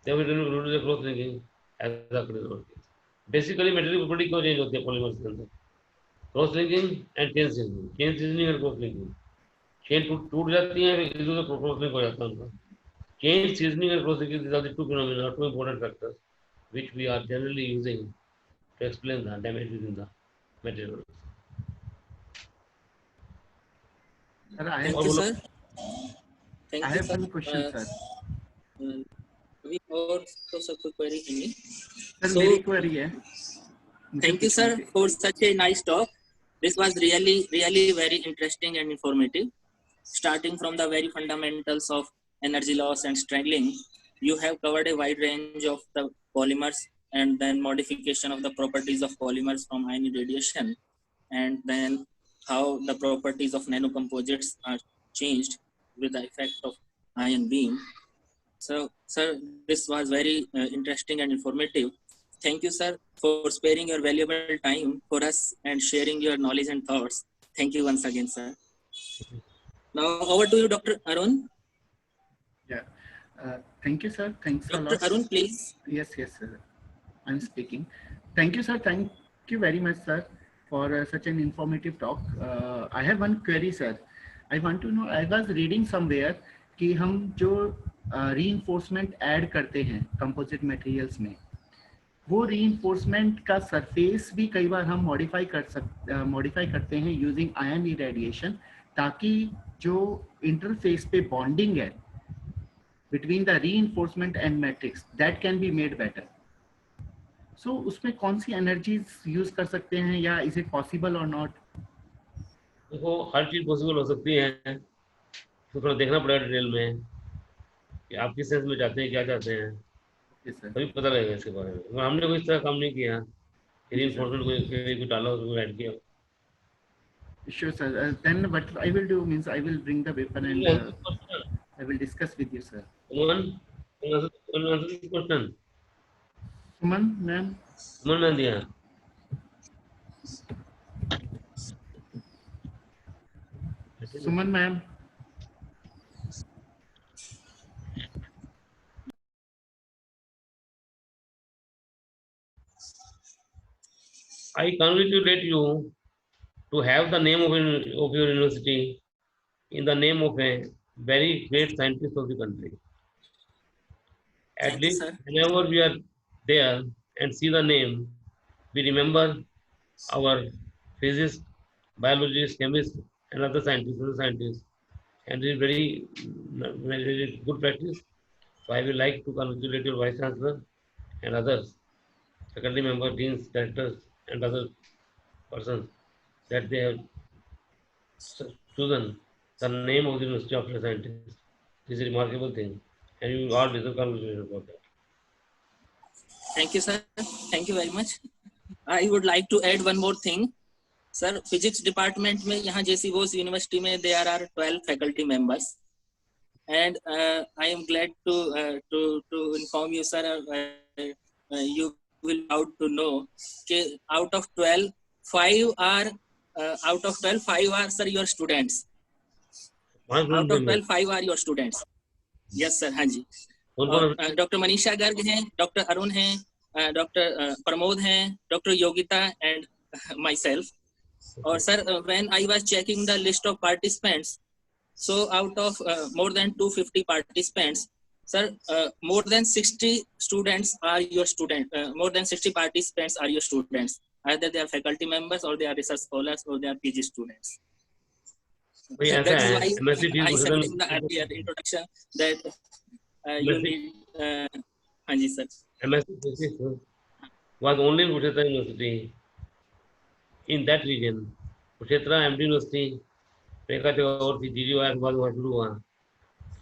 B: then we reduce the cross linking as a result. Basically material property क्यों चेंज होती है पॉलीमर्स के अंदर? Cross linking and chain seasoning and cross linking. Chain टूट जाती है, एक दूसरे को क्रॉस लिंक हो जाता है उनका। Chain seasoning and cross linking, these are the two phenomena, two important factors which we are generally using to explain the damages in the material.
C: Sir,
A: Thank you, sir. Thank
C: I
A: you,
C: have
A: sir.
C: one question, sir.
A: We also sir कोई query नहीं.
C: Sir,
A: So,
C: मेरी query है.
A: thank you, sir, for such a nice talk. This was really very interesting and informative. Starting from the very fundamentals of energy loss and strangling, you have covered a wide range of the polymers and then modification of the properties of polymers from ion radiation, and then how the properties of nanocomposites are changed with the effect of ion beam. So, sir, this was very interesting and informative. Thank you, sir, for sparing your valuable time for us and sharing your knowledge and thoughts. Thank you once again, sir. Now, over to you, Dr. Arun.
C: Yeah. Thank you, sir. Thanks a lot.
A: Dr. Arun, please.
C: Yes, sir. I'm speaking. Thank you, sir. Thank you very much, sir, for such an informative talk. I have one query, sir. I want to know, I was reading somewhere कि हम जो reinforcement add करते हैं composite materials में, वो reinforcement का surface भी कई बार हम modify करते हैं using ion irradiation, ताकि जो interface पे bonding है between the reinforcement and matrix that can be made better. So उसमें कौन सी energies use कर सकते हैं, या is it possible or not?
B: देखो हर चीज पॉसिबल हो सकती है, तो थोड़ा देखना पड़ेगा डिटेल में कि आप किस सेंस में चाहते हैं, क्या चाहते हैं, तभी पता लगेगा इसके बारे में। हमने कोई इस तरह काम नहीं किया, reinforcement को डाला उसको ऐड किया।
C: Sure, sir. Then what I will do means I will bring the paper and I will discuss with you, sir.
B: One answer this question.
C: Suman, ma'am.
B: Suman ma'am दिया।
C: Suman, ma'am.
B: I congratulate you to have the name of your university in the name of a very great scientist of the country. At least whenever we are there and see the name, we remember our physicists, biologists, chemists, and other scientists. and it is very, very good practice. So I will like to congratulate your Vice Chancellor and others, faculty members, deans, directors, and other persons that they have chosen the name of the University of Scientists. This is a remarkable thing, and you all deserve congratulations for that.
A: Thank you, sir. Thank you very much. I would like to add one more thing. Sir, physics department में यहाँ JC Bose University में there are 12 faculty members, and I am glad to inform you, sir. You will be proud to know that out of 12, 5 are sir your students. Out of 12, 5 are your students. Yes, sir. हाँ जी. Doctor Manisha Garg हैं, doctor Arun हैं, doctor Pramod हैं, doctor Yogita and my self. और sir, when I was checking the list of participants, so out of more than 250 participants, sir, more than 60 students are your students. More than 60 participants are your students. Either they are faculty members or they are research scholars or they are PG students. That is why I said in the earlier introduction that you need. हाँ जी sir.
B: MSc Physics was only in Kurukshetra University. In that region, Kurukshetra MD University, एक और थी GGY के बाद वहाँ शुरू हुआ.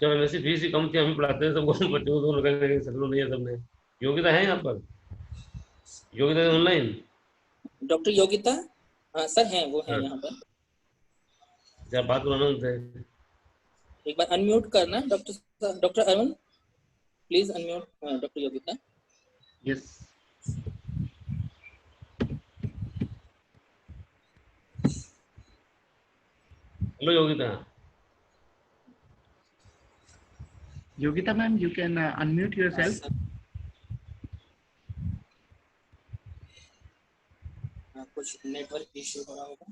B: जब MSc फीस कम थी, हम पढ़ाते थे सबको, बच्चों को लगाने सकल नहीं है सबने. योग्यता है यहाँ पर? योग्यता ऑनलाइन?
A: डॉक्टर योगिता हाँ सर हैं, वो हैं यहाँ पर.
B: जब बात करना उनसे.
A: एक बार अनम्यूट करना doctor Arun, please unmute doctor Yogita.
C: Yes.
B: Hello, Yogita.
C: Yogita ma'am, you can unmute yourself.
A: कुछ नेटवर्क इशू हो रहा होगा.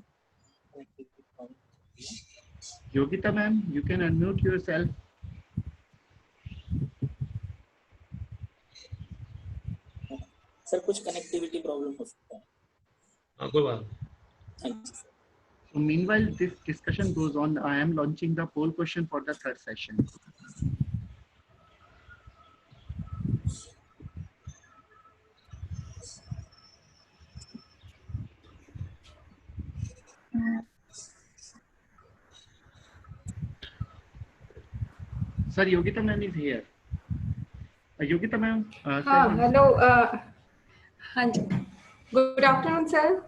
C: Yogita ma'am, you can unmute yourself.
A: Sir कुछ कनेक्टिविटी प्रॉब्लम हो सकता है.
B: हाँ कोई बात.
C: So meanwhile this discussion goes on, I am launching the poll question for the third session. Sir, Yogita ma'am is here. Yogita ma'am.
G: Hello. हाँ जी. Good afternoon, sir.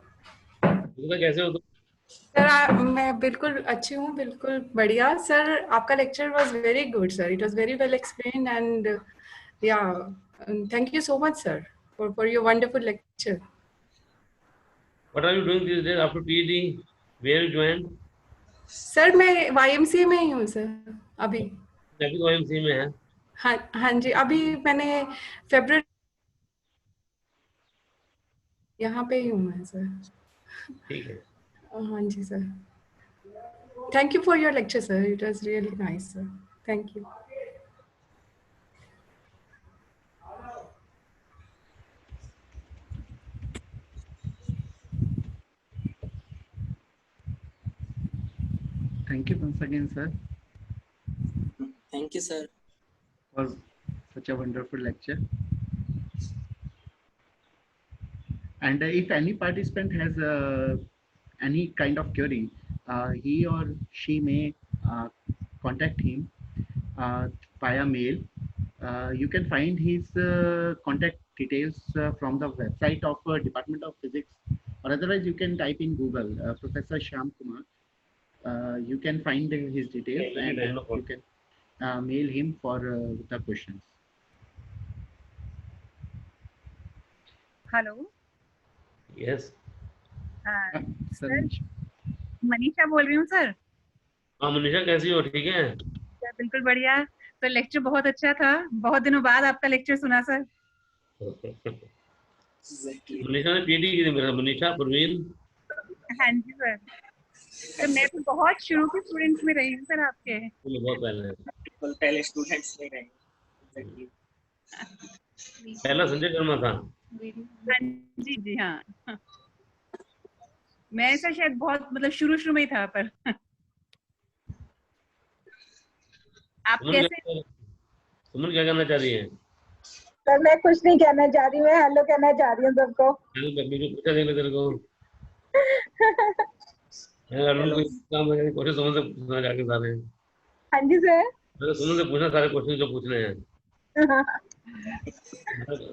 B: Yogita कैसे हो तुम?
G: सर मैं बिल्कुल अच्छी हूँ, बिल्कुल बढ़िया. सर आपका lecture was very good sir. It was very well explained and yeah thank you so much sir for your wonderful lecture.
B: What are you doing these days after PhD? Where you joined?
G: Sir मैं YMCA में ही हूँ sir अभी.
B: अभी तो YMCA में है.
G: हाँ जी, अभी मैंने फरवरी यहाँ पे ही हूँ मैं सर.
B: ठीक है.
G: हाँ जी sir. Thank you for your lecture sir. It was really nice sir. Thank you.
C: Thank you once again, sir.
A: Thank you, sir,
C: for such a wonderful lecture. And if any participant has any kind of query, he or she may contact him via mail. You can find his contact details from the website of Department of Physics, or otherwise you can type in Google Professor Shyam Kumar. You can find his details and you can mail him for the questions.
H: Hello.
B: Yes.
C: Sir,
H: Manisha बोल रही हूँ sir.
B: हाँ मनीषा कैसी हो? ठीक है
H: बिल्कुल बढ़िया. तो लेक्चर बहुत अच्छा था. बहुत दिनों बाद आपका लेक्चर सुना सर.
B: मनीषा ने PhD की थी मेरा. मनीषा परवीन.
H: हाँ जी सर. तो मैं तो बहुत शुरू के स्टूडेंट्स में रही हूँ सर आपके.
B: बहुत
A: पहले स्टूडेंट्स में रही.
B: पहला संजय शर्मा था.
H: हाँ जी जी हाँ. मैं सर शायद बहुत मतलब शुरू में ही था पर. आप कैसे?
B: सुमन क्या कहना चाह रही है?
I: सर मैं कुछ नहीं कहना चाह रही हूँ, मैं हेलो कहना चाह रही हूँ सबको।
B: पूछा देगा तेरे को। अरुण को काम है, क्वेश्चन सुमन से पूछना जाके सारे।
I: हाँ जी सर।
B: मैंने सुमन से पूछना सारे क्वेश्चन जो पूछने हैं।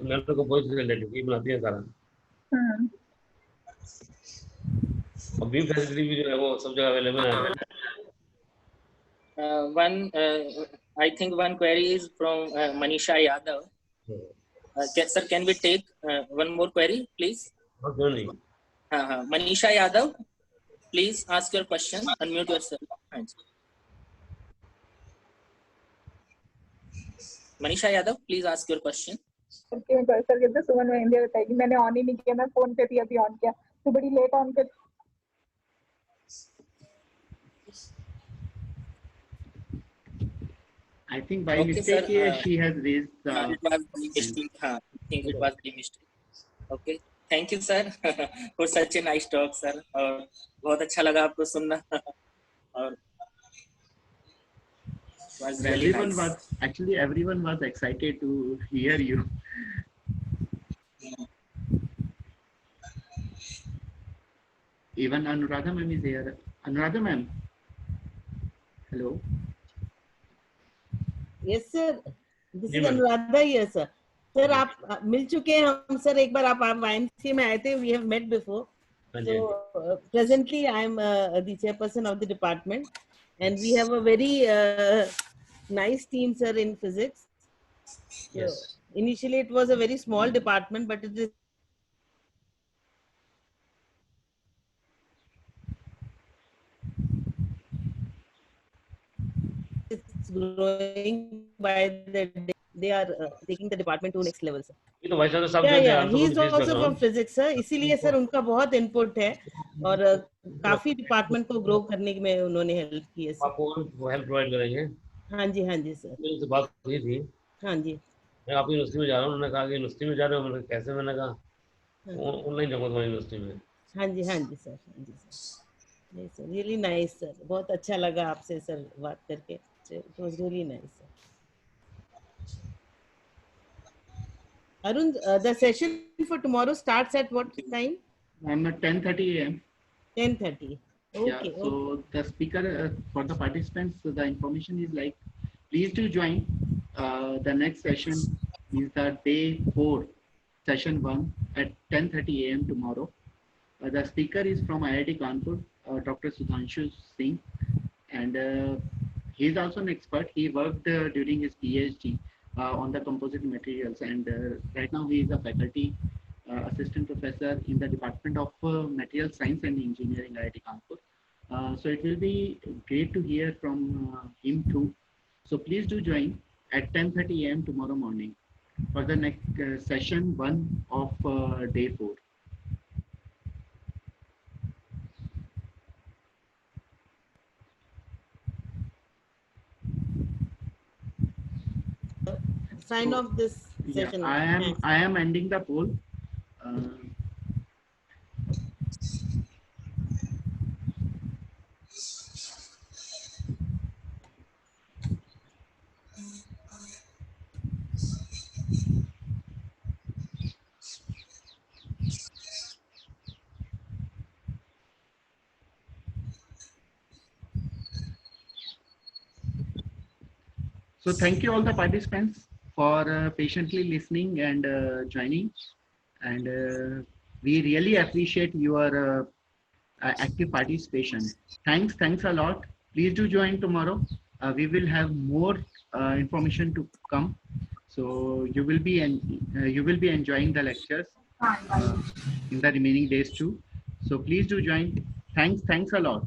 B: मैंने को वॉइस रिलेटेड बनाती है सारा। और बीम फैसिलिटी भी जो है वो सब जगह अवेलेबल है।
A: I think one query is from Manisha Yadav. Sir, can we take one more query, please?
B: Okay.
A: Manisha Yadav, please ask your question. Unmute yourself. Manisha Yadav, please ask your question.
I: Sir कहते सुमन महेंद्र बताएगी, मैंने on ही नहीं किया, मैं phone पे थी अभी on किया, तो बड़ी लेट ऑन कर।
C: I think by mistake she has raised the.
A: It was by mistake. I think it was by mistake. Okay. Thank you, sir, for such a nice talk, sir. और बहुत अच्छा लगा आपको सुनना. और was really
C: everyone
A: nice.
C: was actually everyone was excited to hear you. Even Anuradha ma'am is here. Anuradha ma'am. Hello.
J: Yes sir. This is Anuradha here sir. Sir आप मिल चुके हैं हम सर, एक बार आप YMCA में आए थे. We have met before. So presently I am the chairperson of the department, and we have a very nice team sir in physics. Yes. So, initially it was a very small department, but it is growing by the day. They are taking the department to next level sir. Yeah, he is also from physics sir. इसीलिए sir उनका बहुत input है और काफी department को grow करने में उन्होंने help की है सर.
B: आपको help provide करेंगे.
J: हाँ जी सर.
B: मेरे से बात हुई थी. हाँ जी. मैं आपकी यूनिवर्सिटी में जा रहा हूँ. उन्होंने कहा कि यूनिवर्सिटी में जा रहे हो. मैंने कैसे? मैंने कहा ऑनलाइन जाऊँगा तुम्हारी यूनिवर्सिटी में. हाँ जी सर. नहीं सर, really nice sir. बहुत अच्छा लगा आपसे सर बात करके. It was really nice sir. Arun, the session for tomorrow starts at what time?
C: 10:30 a.m.
J: 10:30. Okay.
C: Yeah, so the speaker for the participants, so the information is like, please do join. The next session is the day 4, session 1 at 10:30 a.m. tomorrow. The speaker is from IIT Kanpur, Dr. Sudhanshu Singh, and he is also an expert. He worked during his PhD on the composite materials, and right now he is a faculty assistant professor in the Department of Material Science and Engineering, IIT Kanpur. So it will be great to hear from him too. So please do join at 10:30 a.m. tomorrow morning for the next session 1 of day 4.
J: Sign off this session.
C: Yeah, I am ending the poll. So thank you all the participants for patiently listening and joining, and we really appreciate your active participation. Thanks a lot. Please do join tomorrow. We will have more information to come, so you will be enjoying the lectures in the remaining days too. So please do join. Thanks a lot.